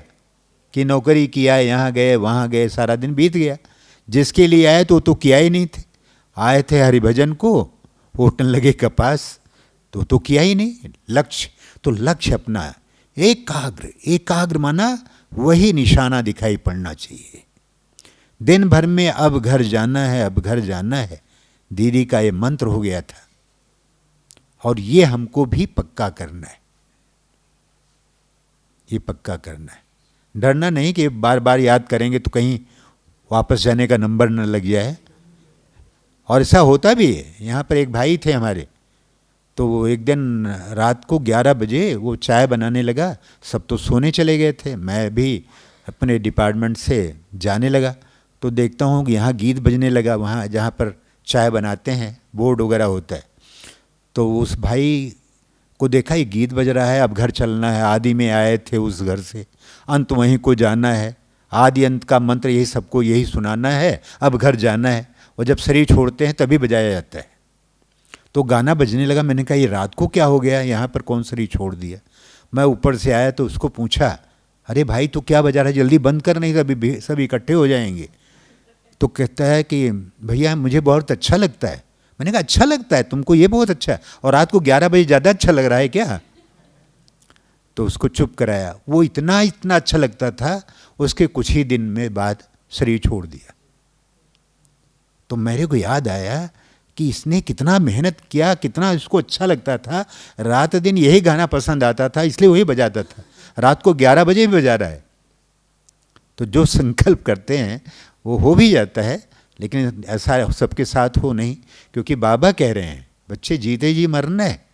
कि नौकरी किया, यहाँ गए वहाँ गए, सारा दिन बीत गया। जिसके लिए आए तो किया ही नहीं थे, आए थे हरिभजन को, होटल लगे कपास, तो किया ही नहीं। लक्ष्य तो लक्ष्य अपना एकाग्र माना वही निशाना दिखाई पड़ना चाहिए। दिन भर में अब घर जाना है, अब घर जाना है, दीदी का ये मंत्र हो गया था, और ये हमको भी पक्का करना है, ये पक्का करना है। डरना नहीं कि बार बार याद करेंगे तो कहीं वापस जाने का नंबर न लग जाए। और ऐसा होता भी है। यहाँ पर एक भाई थे हमारे, तो वो एक दिन रात को 11 बजे वो चाय बनाने लगा। सब तो सोने चले गए थे, मैं भी अपने डिपार्टमेंट से जाने लगा, तो देखता हूँ कि यहाँ गीत बजने लगा, वहाँ जहाँ पर चाय बनाते हैं बोर्ड वगैरह होता है। तो उस भाई को देखा ये गीत बज रहा है, अब घर चलना है, आदि में आए थे उस घर से, अंत वहीं को जाना है, आदि अंत का मंत्र यही सबको यही सुनाना है, अब घर जाना है। और जब शरीर छोड़ते हैं तभी बजाया जाता है। तो गाना बजने लगा। मैंने कहा ये रात को क्या हो गया, यहाँ पर कौन शरीर छोड़ दिया। मैं ऊपर से आया तो उसको पूछा, अरे भाई तो क्या बजा रहा है, जल्दी बंद कर, नहीं तो सब इकट्ठे हो जाएंगे। तो कहता है कि भैया मुझे बहुत अच्छा लगता है। मैंने कहा अच्छा लगता है तुमको, ये बहुत अच्छा है, और रात को 11 बजे ज़्यादा अच्छा लग रहा है क्या। तो उसको चुप कराया। वो इतना इतना अच्छा लगता था, उसके कुछ ही दिन में बाद शरीर छोड़ दिया। तो मेरे को याद आया कि इसने कितना मेहनत किया, कितना इसको अच्छा लगता था, रात दिन यही गाना पसंद आता था, इसलिए वही बजाता था, रात को 11 बजे भी बजा रहा है। तो जो संकल्प करते हैं वो हो भी जाता है, लेकिन ऐसा सबके साथ हो नहीं, क्योंकि बाबा कह रहे हैं बच्चे जीते जी मरना है,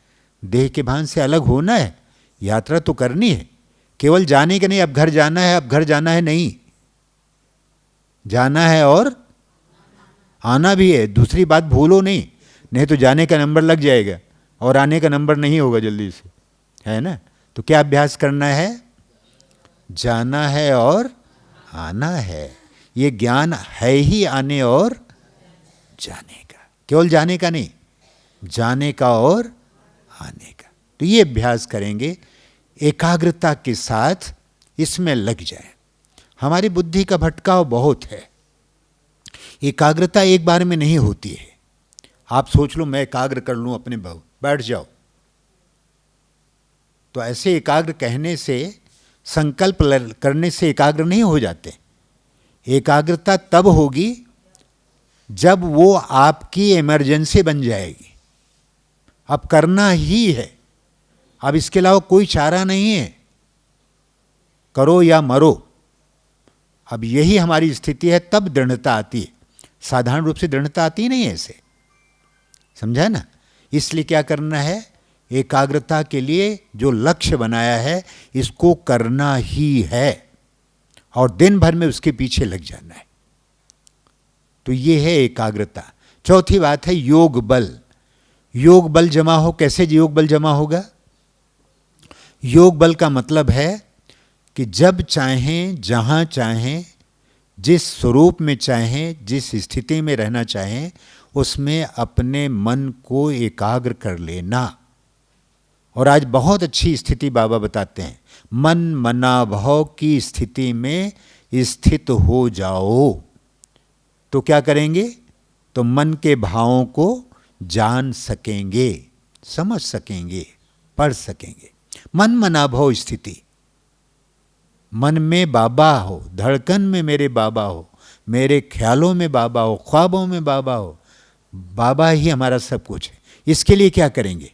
देह के भान से अलग होना है, यात्रा तो करनी है, केवल जाने के नहीं, अब घर जाना है, अब घर जाना है नहीं, जाना है और आना भी है। दूसरी बात भूलो नहीं, नहीं तो जाने का नंबर लग जाएगा और आने का नंबर नहीं होगा जल्दी से, है ना। तो क्या अभ्यास करना है, जाना है और आना है। ये ज्ञान है ही आने और जाने का, केवल जाने का नहीं, जाने का और आने का। तो ये अभ्यास करेंगे, एकाग्रता के साथ इसमें लग जाए। हमारी बुद्धि का भटकाव बहुत है, एकाग्रता एक बार में नहीं होती है। आप सोच लो मैं एकाग्र कर लूँ अपने भाव, बैठ जाओ, तो ऐसे एकाग्र कहने से, संकल्प करने से एकाग्र नहीं हो जाते। एकाग्रता तब होगी जब वो आपकी इमरजेंसी बन जाएगी, अब करना ही है, अब इसके अलावा कोई चारा नहीं है, करो या मरो। अब यही हमारी स्थिति है, तब दृढ़ता आती है। साधारण रूप से दृढ़ता आती नहीं है ऐसे, समझा ना। इसलिए क्या करना है, एकाग्रता के लिए जो लक्ष्य बनाया है इसको करना ही है, और दिन भर में उसके पीछे लग जाना है। तो ये है एकाग्रता। चौथी बात है योग बल। योग बल जमा हो, कैसे योग बल जमा होगा। योग बल का मतलब है कि जब चाहें, जहां चाहें, जिस स्वरूप में चाहें, जिस स्थिति में रहना चाहें, उसमें अपने मन को एकाग्र कर लेना। और आज बहुत अच्छी स्थिति बाबा बताते हैं, मन मना भाव की स्थिति में स्थित हो जाओ। तो क्या करेंगे, तो मन के भावों को जान सकेंगे, समझ सकेंगे, पढ़ सकेंगे। मन मना भाव स्थिति, मन में बाबा हो, धड़कन में मेरे बाबा हो, मेरे ख्यालों में बाबा हो, ख्वाबों में बाबा हो, बाबा ही हमारा सब कुछ है। इसके लिए क्या करेंगे,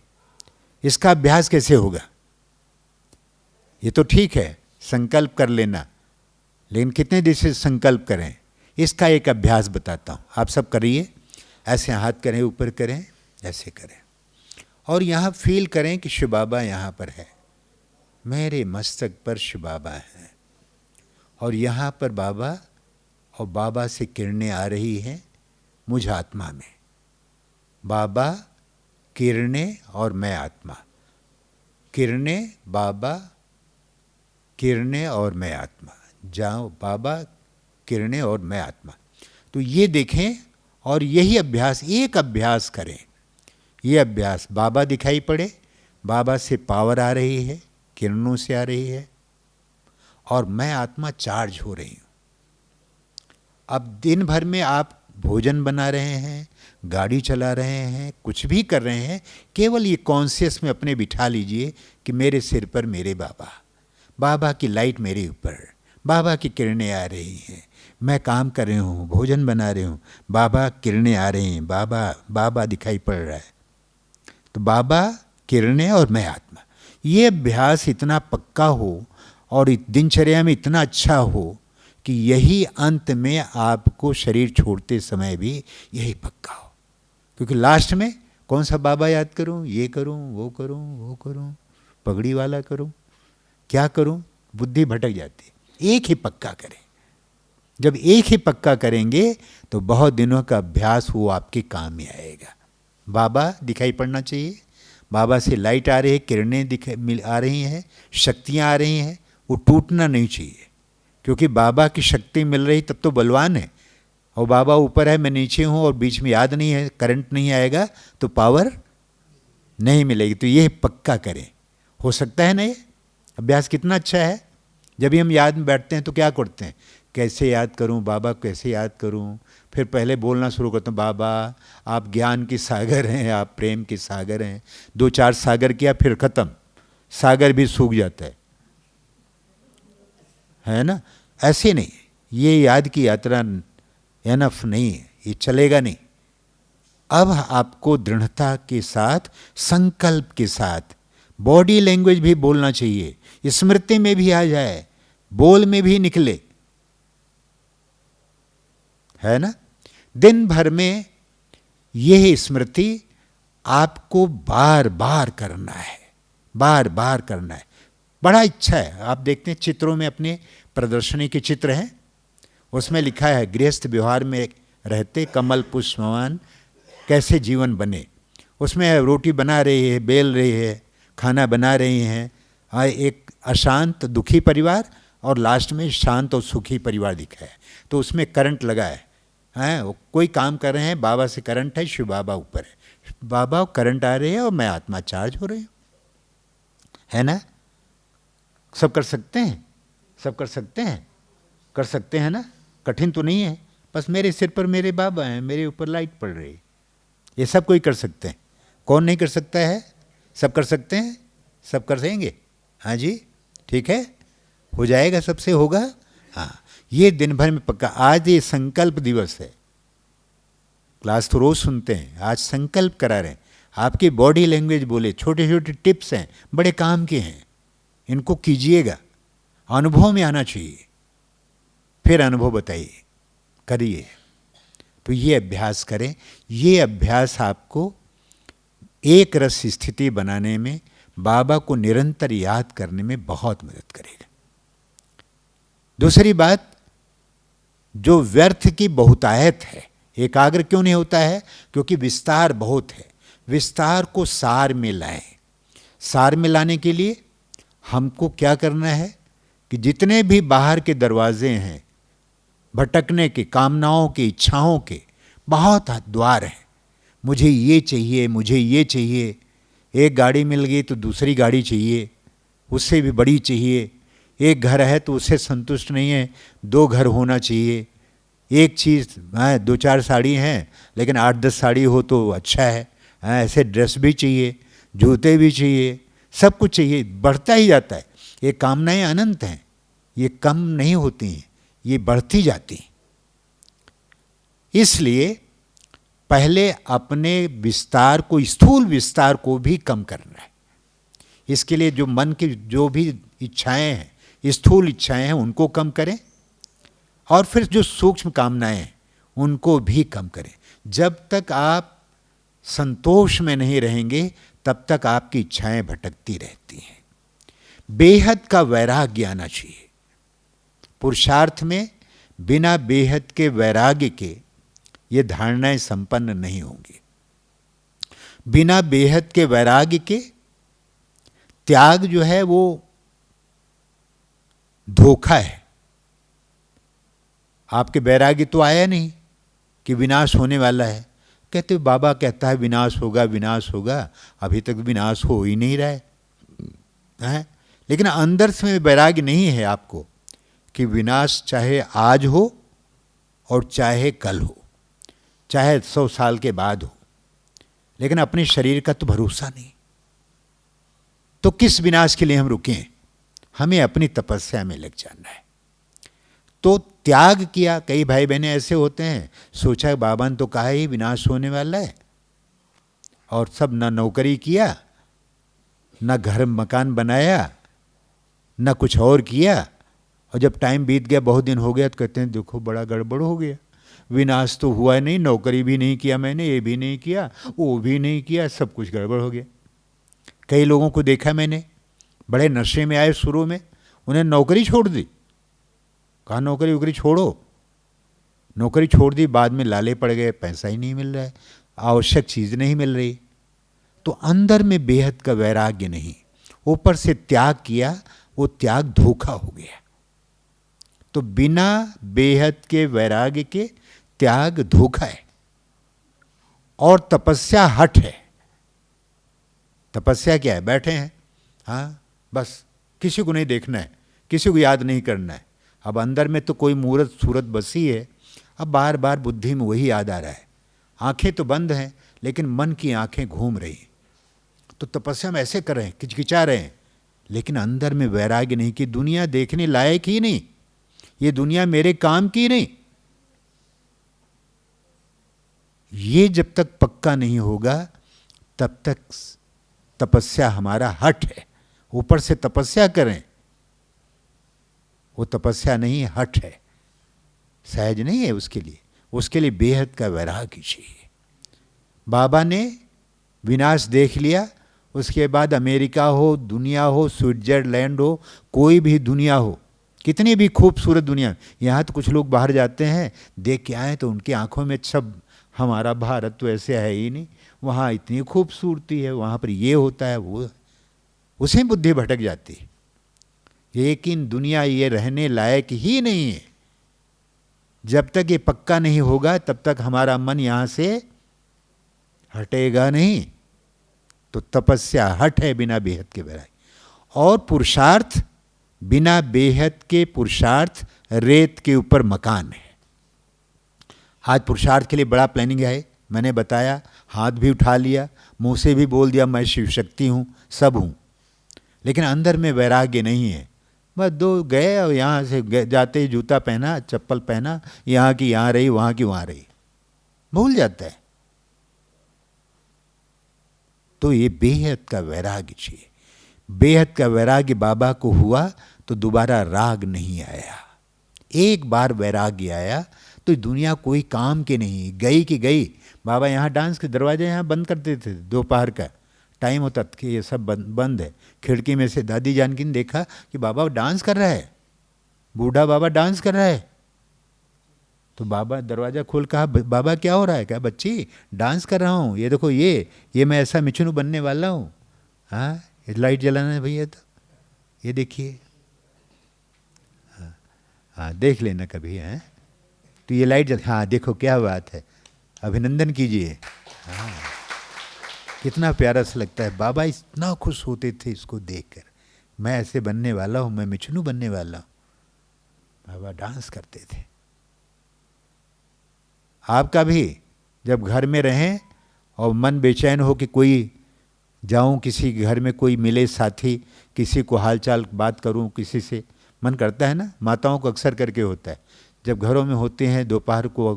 इसका अभ्यास कैसे होगा। ये तो ठीक है संकल्प कर लेना, लेकिन कितने दिन से संकल्प करें, इसका एक अभ्यास बताता हूँ। आप सब करिए, ऐसे हाथ करें, ऊपर करें, ऐसे करें, और यहाँ फील करें कि शिव बाबा यहाँ पर है, मेरे मस्तक पर शिव बाबा हैं, और यहाँ पर बाबा, और बाबा से किरणें आ रही हैं मुझ आत्मा में। बाबा, किरणें और मैं आत्मा, किरणें बाबा, किरणें और मैं आत्मा, जाओ बाबा, किरणें और मैं आत्मा। तो ये देखें, और यही अभ्यास, एक अभ्यास करें। ये अभ्यास, बाबा दिखाई पड़े, बाबा से पावर आ रही है, किरणों से आ रही है, और मैं आत्मा चार्ज हो रही हूँ। अब दिन भर में आप भोजन बना रहे हैं, गाड़ी चला रहे हैं, कुछ भी कर रहे हैं, केवल ये कॉन्शियस में अपने बिठा लीजिए कि मेरे सिर पर मेरे बाबा, बाबा की लाइट मेरे ऊपर, बाबा की किरणें आ रही हैं, मैं काम कर रही हूँ, भोजन बना रही हूँ, बाबा किरणें आ रही हैं, बाबा बाबा दिखाई पड़ रहा है। तो बाबा, किरणें और मैं आत्मा, ये अभ्यास इतना पक्का हो और दिनचर्या में इतना अच्छा हो कि यही अंत में आपको शरीर छोड़ते समय भी यही पक्का हो। क्योंकि लास्ट में कौन सा बाबा याद करूं, ये करूं, वो करूं, वो करूं, पगड़ी वाला करूं, क्या करूं, बुद्धि भटक जाती है। एक ही पक्का करें। जब एक ही पक्का करेंगे तो बहुत दिनों का अभ्यास वो आपके काम में आएगा। बाबा दिखाई पड़ना चाहिए, बाबा से लाइट आ रही है, किरणें दिखाई आ रही हैं, शक्तियाँ आ रही हैं, वो टूटना नहीं चाहिए। क्योंकि बाबा की शक्ति मिल रही तब तो बलवान है, और बाबा ऊपर है, मैं नीचे हूँ, और बीच में याद नहीं है, करंट नहीं आएगा तो पावर नहीं मिलेगी। तो ये पक्का करें। हो सकता है ना ये अभ्यास कितना अच्छा है। जब भी हम याद में बैठते हैं तो क्या करते हैं, कैसे याद करूं बाबा, कैसे याद करूं। फिर पहले बोलना शुरू करता हूँ, बाबा आप ज्ञान के सागर हैं, आप प्रेम के सागर हैं। 2-4 सागर किया फिर ख़त्म, सागर भी सूख जाता है ना। ऐसे नहीं, ये याद की यात्रा एनफ नहीं है, ये चलेगा नहीं। अब आपको दृढ़ता के साथ, संकल्प के साथ, बॉडी लैंग्वेज भी बोलना चाहिए, स्मृति में भी आ जाए, बोल में भी निकले, है ना। दिन भर में यह स्मृति आपको बार बार करना है, बार बार करना है। बड़ा इच्छा है। आप देखते हैं चित्रों में, अपने प्रदर्शनी के चित्र हैं, उसमें लिखा है गृहस्थ व्यवहार में रहते कमल पुष्पवान कैसे जीवन बने। उसमें रोटी बना रही है, बेल रही है, खाना बना रही हैं, एक अशांत दुखी परिवार, और लास्ट में शांत और सुखी परिवार दिखा है। तो उसमें करंट लगा है, कोई काम कर रहे हैं, बाबा से करंट है, शिव बाबा ऊपर है, बाबा करंट आ रही है और मैं आत्मा चार्ज हो रही हूँ, है ना। सब कर सकते हैं, सब कर सकते हैं, कर सकते हैं ना, कठिन तो नहीं है। बस मेरे सिर पर मेरे बाबा हैं, मेरे ऊपर लाइट पड़ रही है, ये सब कोई कर सकते हैं। कौन नहीं कर सकता है, सब कर सकते हैं, सब कर देंगे। हाँ जी, ठीक है, हो जाएगा, सबसे होगा। हाँ, ये दिन भर में पक्का। आज ये संकल्प दिवस है, क्लास तो रोज सुनते हैं, आज संकल्प करा रहे हैं। आपकी बॉडी लैंग्वेज बोले, छोटे छोटे टिप्स हैं, बड़े काम के हैं, इनको कीजिएगा, अनुभव में आना चाहिए, फिर अनुभव बताइए, करिए। तो ये अभ्यास करें। ये अभ्यास आपको एक रस स्थिति बनाने में, बाबा को निरंतर याद करने में बहुत मदद करेगा। दूसरी बात, जो व्यर्थ की बहुतायत है, एकाग्र क्यों नहीं होता है, क्योंकि विस्तार बहुत है। विस्तार को सार में लाएं। सार में लाने के लिए हमको क्या करना है कि जितने भी बाहर के दरवाजे हैं, भटकने के, कामनाओं के, इच्छाओं के बहुत द्वार हैं। मुझे ये चाहिए, मुझे ये चाहिए, एक गाड़ी मिल गई तो दूसरी गाड़ी चाहिए, उससे भी बड़ी चाहिए। एक घर है तो उससे संतुष्ट नहीं है, 2 घर होना चाहिए। एक चीज़, 2-4 साड़ी हैं लेकिन 8-10 साड़ी हो तो अच्छा है। ऐसे ड्रेस भी चाहिए, जूते भी चाहिए, सब कुछ चाहिए, बढ़ता ही जाता है। ये कामनाएं अनंत हैं, ये कम नहीं होती हैं, ये बढ़ती जाती हैं। इसलिए पहले अपने विस्तार को, स्थूल विस्तार को भी कम करना है। इसके लिए जो मन की जो भी इच्छाएं हैं, स्थूल इच्छाएं हैं, उनको कम करें, और फिर जो सूक्ष्म कामनाएं हैं उनको भी कम करें। जब तक आप संतोष में नहीं रहेंगे तब तक आपकी इच्छाएं भटकती रहती हैं। बेहद का वैराग्य आना चाहिए। पुरुषार्थ में बिना बेहद के वैराग्य के ये धारणाएं संपन्न नहीं होंगी। बिना बेहद के वैराग्य के त्याग जो है वो धोखा है। आपके वैराग्य तो आया नहीं कि विनाश होने वाला है। कहते बाबा कहता है विनाश होगा, विनाश होगा, अभी तक विनाश हो ही नहीं रहा है। लेकिन अंदर से वैराग्य नहीं है आपको कि विनाश चाहे आज हो और चाहे कल हो, चाहे 100 साल के बाद हो, लेकिन अपने शरीर का तो भरोसा नहीं। तो किस विनाश के लिए हम रुकें? हमें अपनी तपस्या में लग जाना है। तो त्याग किया। कई भाई बहनें ऐसे होते हैं, सोचा बाबा ने तो कहा ही विनाश होने वाला है, और सब ना नौकरी किया, ना घर मकान बनाया, ना कुछ और किया, और जब टाइम बीत गया, बहुत दिन हो गया, तो कहते हैं देखो बड़ा गड़बड़ हो गया, विनाश तो हुआ नहीं, नौकरी भी नहीं किया मैंने, ये भी नहीं किया, वो भी नहीं किया, सब कुछ गड़बड़ हो गया। कई लोगों को देखा मैंने, बड़े नशे में आए शुरू में, उन्हें नौकरी छोड़ दी, कहा नौकरी वोकरी छोड़ो, नौकरी छोड़ दी, बाद में लाले पड़ गए, पैसा ही नहीं मिल रहा है, आवश्यक चीज़ नहीं मिल रही। तो अंदर में बेहद का वैराग्य नहीं, ऊपर से त्याग किया, वो त्याग धोखा हो गया। तो बिना बेहद के वैराग्य के त्याग धोखा है। और तपस्या हठ है। तपस्या क्या है? बैठे हैं, हाँ बस, किसी को नहीं देखना है, किसी को याद नहीं करना है। अब अंदर में तो कोई मूर्त सूरत बसी है, अब बार बार बुद्धि में वही याद आ रहा है। आंखें तो बंद हैं, लेकिन मन की आंखें घूम रही हैं। तो तपस्या में ऐसे कर रहे हैं, किचकिचा रहे हैं, लेकिन अंदर में वैराग्य नहीं कि दुनिया देखने लायक ही नहीं, ये दुनिया मेरे काम की नहीं। ये जब तक पक्का नहीं होगा, तब तक तपस्या हमारा हठ है। ऊपर से तपस्या करें, वो तपस्या नहीं, हठ है, सहज नहीं है। उसके लिए बेहद का वैराग्य चाहिए। बाबा ने विनाश देख लिया, उसके बाद अमेरिका हो, दुनिया हो, स्विट्जरलैंड हो, कोई भी दुनिया हो, कितनी भी खूबसूरत दुनिया, यहाँ तो कुछ लोग बाहर जाते हैं, देख के आए तो उनकी आंखों में सब, हमारा भारत तो ऐसे है ही नहीं, वहाँ इतनी खूबसूरती है, वहाँ पर ये होता है, वो, उसे बुद्धि भटक जाती है। लेकिन दुनिया ये रहने लायक ही नहीं है। जब तक ये पक्का नहीं होगा, तब तक हमारा मन यहाँ से हटेगा नहीं। तो तपस्या हठ है बिना बेहद के वैराग्य। और पुरुषार्थ, बिना बेहद के पुरुषार्थ रेत के ऊपर मकान है। आज पुरुषार्थ के लिए बड़ा प्लानिंग है, मैंने बताया, हाथ भी उठा लिया, मुंह से भी बोल दिया मैं शिव शक्ति हूँ, सब हूँ, लेकिन अंदर में वैराग्य नहीं है। बस दो गए और यहाँ से जाते ही जूता पहना, चप्पल पहना, यहाँ की यहाँ रही, वहाँ की वहाँ रही, भूल जाता है। तो ये बेहद का वैराग्य चाहिए। बेहद का वैराग्य बाबा को हुआ तो दोबारा राग नहीं आया। एक बार वैराग्य आया तो दुनिया कोई काम की नहीं, गई कि गई। बाबा यहाँ डांस के दरवाजे यहाँ बंद करते थे, दोपहर का टाइम होता कि ये सब बंद है। खिड़की में से दादी जानकी ने देखा कि बाबा डांस कर रहा है, बूढ़ा बाबा डांस कर रहा है। तो बाबा दरवाज़ा खोल, कहा बाबा क्या हो रहा है? क्या बच्ची डांस कर रहा हूँ, ये देखो, ये मैं ऐसा मिचनू बनने वाला हूँ। हाँ लाइट जलाना है भैया, तो ये देखिए, हाँ देख लेना कभी है। तो ये लाइट हाँ देखो क्या बात है, अभिनंदन कीजिए। हाँ कितना प्यारा सा लगता है। बाबा इतना खुश होते थे इसको देखकर, मैं ऐसे बनने वाला हूँ, मैं मिचनू बनने वाला हूँ। बाबा डांस करते थे। आपका भी जब घर में रहें और मन बेचैन हो कि कोई जाऊं, किसी घर में कोई मिले साथी, किसी को हालचाल बात करूं, किसी से मन करता है ना, माताओं को अक्सर करके होता है। जब घरों में होते हैं, दोपहर को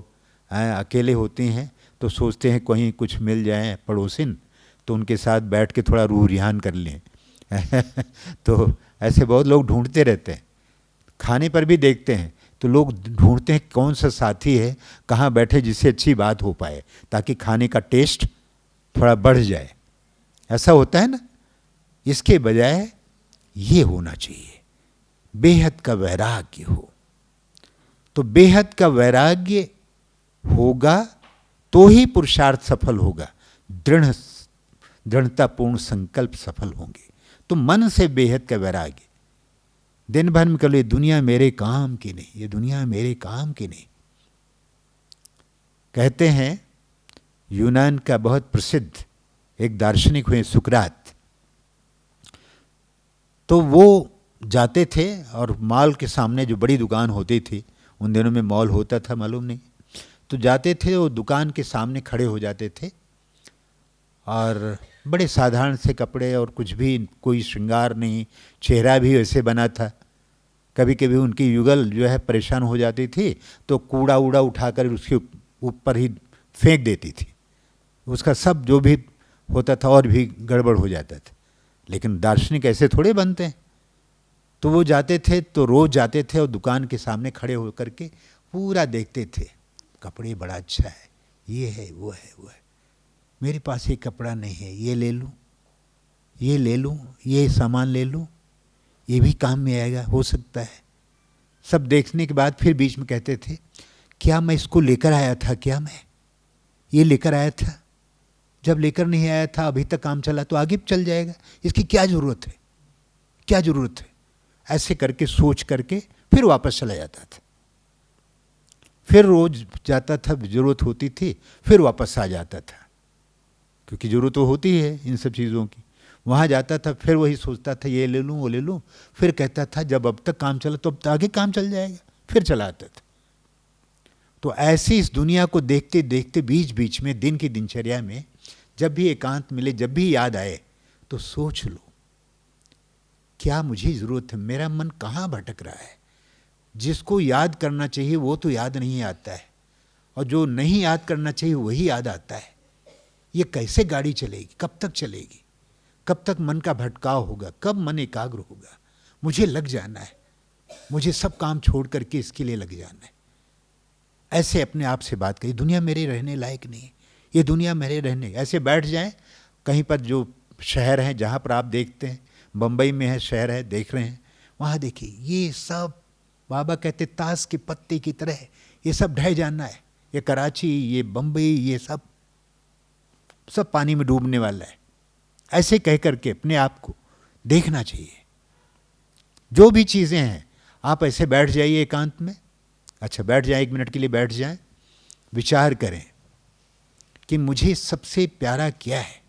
अकेले होती हैं, तो सोचते हैं कहीं कुछ मिल जाए पड़ोसिन, तो उनके साथ बैठ के थोड़ा रूह रिहान कर लें। तो ऐसे बहुत लोग ढूंढते रहते हैं। खाने पर भी देखते हैं तो लोग ढूंढते हैं कौन सा साथी है, कहाँ बैठे जिससे अच्छी बात हो पाए, ताकि खाने का टेस्ट थोड़ा बढ़ जाए। ऐसा होता है ना। इसके बजाय ये होना चाहिए, बेहद का वैराग्य हो। तो बेहद का वैराग्य होगा तो ही पुरुषार्थ सफल होगा, दृढ़तापूर्ण संकल्प सफल होंगे। तो मन से बेहद का वैराग्य, दिन भर में कल दुनिया मेरे काम की नहीं, ये दुनिया मेरे काम की नहीं। कहते हैं यूनान का बहुत प्रसिद्ध एक दार्शनिक हुए सुकरात, तो वो जाते थे और मॉल के सामने जो बड़ी दुकान होती थी, उन दिनों में मॉल होता था मालूम नहीं, तो जाते थे, वो दुकान के सामने खड़े हो जाते थे और बड़े साधारण से कपड़े और कुछ भी, कोई श्रृंगार नहीं, चेहरा भी वैसे बना था। कभी कभी उनकी युगल जो है परेशान हो जाती थी तो कूड़ा उड़ा उठाकर उसके ऊपर ही फेंक देती थी, उसका सब जो भी होता था और भी गड़बड़ हो जाता था। लेकिन दार्शनिक ऐसे थोड़े बनते हैं, तो वो जाते थे, तो रोज़ जाते थे और दुकान के सामने खड़े होकर के पूरा देखते थे, कपड़े बड़ा अच्छा है, ये है वो है वो है, मेरे पास ये कपड़ा नहीं है, ये ले लूँ, ये ले लूँ, ये सामान ले लूँ, ये भी काम में आएगा, हो सकता है। सब देखने के बाद फिर बीच में कहते थे, क्या मैं इसको लेकर आया था, क्या मैं ये लेकर आया था? जब लेकर नहीं आया था, अभी तक काम चला तो आगे भी चल जाएगा, इसकी क्या ज़रूरत है, क्या ज़रूरत है? ऐसे करके सोच करके फिर वापस चला जाता था। फिर रोज़ जाता था, ज़रूरत होती थी, फिर वापस आ जाता था, क्योंकि ज़रूरत तो होती है इन सब चीज़ों की। वहाँ जाता था, फिर वही सोचता था, ये ले लूँ वो ले लूँ, फिर कहता था जब अब तक काम चला तो अब आगे काम चल जाएगा, फिर चला आता था। तो ऐसे इस दुनिया को देखते देखते बीच बीच में दिन की दिनचर्या में जब भी एकांत मिले, जब भी याद आए, तो सोच लो क्या मुझे ज़रूरत है, मेरा मन कहाँ भटक रहा है। जिसको याद करना चाहिए वो तो याद नहीं आता है, और जो नहीं याद करना चाहिए वही याद आता है। ये कैसे गाड़ी चलेगी, कब तक चलेगी, कब तक मन का भटकाव होगा, कब मन एकाग्र होगा? मुझे लग जाना है, मुझे सब काम छोड़ करके इसके लिए लग जाना है। ऐसे अपने आप से बात करिए, दुनिया मेरे रहने लायक नहीं है, ये दुनिया मेरे रहने, ऐसे बैठ जाएं कहीं पर, जो शहर हैं जहाँ पर आप देखते हैं, बम्बई में है शहर है, देख रहे हैं, वहाँ देखिए ये सब बाबा कहते ताश के पत्ते की तरह ये सब ढह जाना है। ये कराची, ये बम्बई, ये सब सब पानी में डूबने वाला है। ऐसे कह करके अपने आप को देखना चाहिए। जो भी चीज़ें हैं आप ऐसे बैठ जाइए एकांत में, अच्छा बैठ जाए, 1 मिनट के लिए बैठ जाएं, विचार करें कि मुझे सबसे प्यारा क्या है,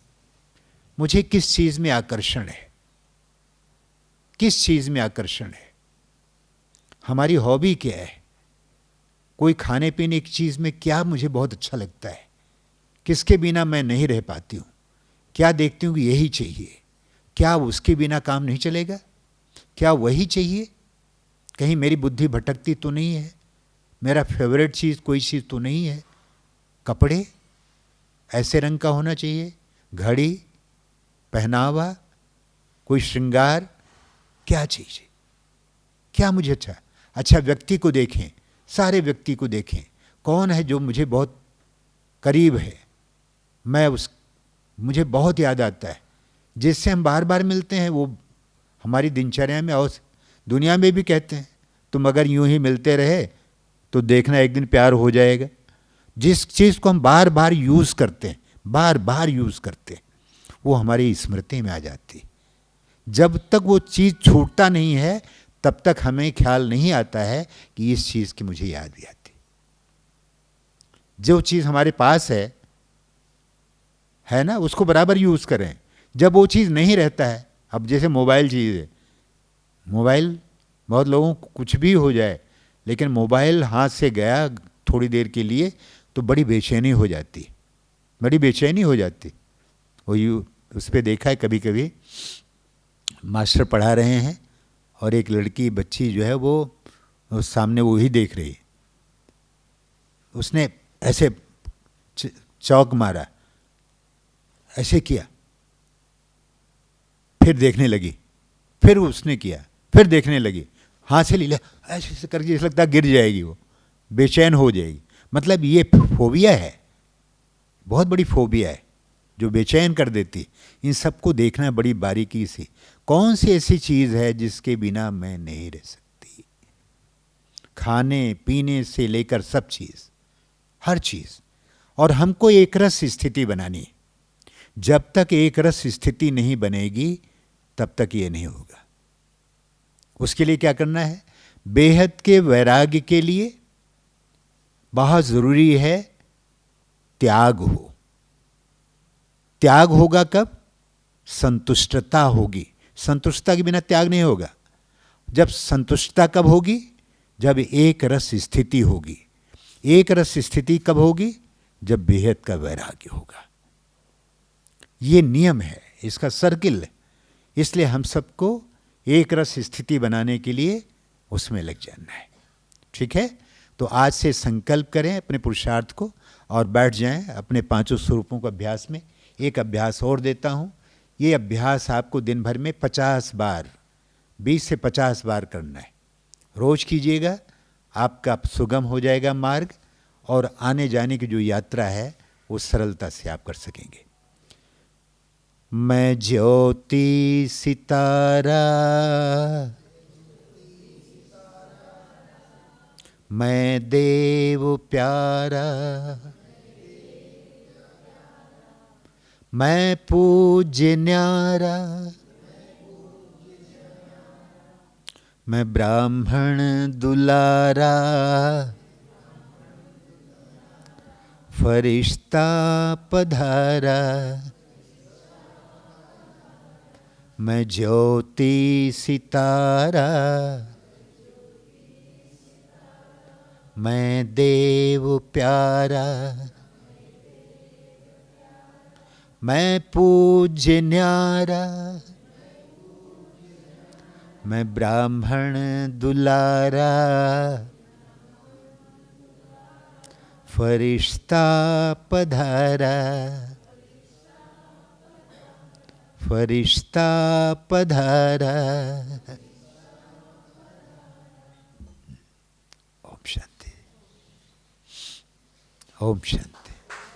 मुझे किस चीज़ में आकर्षण है, किस चीज़ में आकर्षण है, हमारी हॉबी क्या है, कोई खाने पीने की चीज़ में क्या मुझे बहुत अच्छा लगता है, किसके बिना मैं नहीं रह पाती हूँ, क्या देखती हूँ कि यही चाहिए, क्या उसके बिना काम नहीं चलेगा, क्या वही चाहिए, कहीं मेरी बुद्धि भटकती तो नहीं है, मेरा फेवरेट चीज़ कोई चीज़ तो नहीं है, कपड़े ऐसे रंग का होना चाहिए, घड़ी, पहनावा, कोई श्रृंगार, क्या चीज़ है, क्या मुझे अच्छा व्यक्ति को देखें, सारे व्यक्ति को देखें, कौन है जो मुझे बहुत करीब है, मुझे बहुत याद आता है, जिससे हम बार बार मिलते हैं, वो हमारी दिनचर्या में और दुनिया में भी कहते हैं तुम अगर यूं ही मिलते रहे तो देखना एक दिन प्यार हो जाएगा। जिस चीज़ को हम बार बार यूज़ करते हैं, बार बार यूज़ करते हैं, वो हमारी स्मृति में आ जाती। जब तक वो चीज़ छूटता नहीं है तब तक हमें ख्याल नहीं आता है कि इस चीज़ की मुझे याद भी आती। जो चीज़ हमारे पास है ना, उसको बराबर यूज़ करें। जब वो चीज़ नहीं रहता है, अब जैसे मोबाइल चीज़ है, मोबाइल बहुत लोगों को कुछ भी हो जाए, लेकिन मोबाइल हाथ से गया थोड़ी देर के लिए तो बड़ी बेचैनी हो जाती, बड़ी बेचैनी हो जाती। वो उस पर देखा है कभी कभी, मास्टर पढ़ा रहे हैं और एक लड़की बच्ची जो है वो सामने वो ही देख रही है, उसने ऐसे चौक मारा, ऐसे किया, फिर देखने लगी, फिर उसने किया, फिर देखने लगी, हाथ से लीला ऐसे करके जैसे लगता है गिर जाएगी, वो बेचैन हो जाएगी। मतलब ये फोबिया है, बहुत बड़ी फोबिया है जो बेचैन कर देती। इन सबको देखना बड़ी बारीकी से, कौन सी ऐसी चीज़ है जिसके बिना मैं नहीं रह सकती। खाने पीने से लेकर सब चीज़, हर चीज़। और हमको एक रस स्थिति बनानी है। जब तक एक रस स्थिति नहीं बनेगी तब तक ये नहीं होगा। उसके लिए क्या करना है? बेहद के वैराग्य के लिए बहुत ज़रूरी है त्याग हो। त्याग होगा कब? संतुष्टता होगी। संतुष्टता के बिना त्याग नहीं होगा। जब संतुष्टता कब होगी? जब एक रस स्थिति होगी। एक रस स्थिति कब होगी? जब बेहद का वैराग्य होगा। ये नियम है, इसका सर्किल है। इसलिए हम सबको एक रस स्थिति बनाने के लिए उसमें लग जाना है। ठीक है? तो आज से संकल्प करें अपने पुरुषार्थ को और बैठ जाएं अपने पांचों स्वरूपों के अभ्यास में। एक अभ्यास और देता हूं। ये अभ्यास आपको दिन भर में 50 बार 20 से 50 बार करना है, रोज कीजिएगा, आपका सुगम हो जाएगा मार्ग, और आने जाने की जो यात्रा है वो सरलता से आप कर सकेंगे। मैं ज्योति सितारा, मैं देव प्यारा, मैं पूज्य न्यारा, मैं ब्राह्मण दुलारा, फरिश्ता पधारा, मैं ज्योति सितारा, मैं देव प्यारा, मैं पूज्य न्यारा, मैं ब्राह्मण दुलारा, फरिश्ता पधारा, फरिश्ता पधारा। ओम शांति, ओम शांति।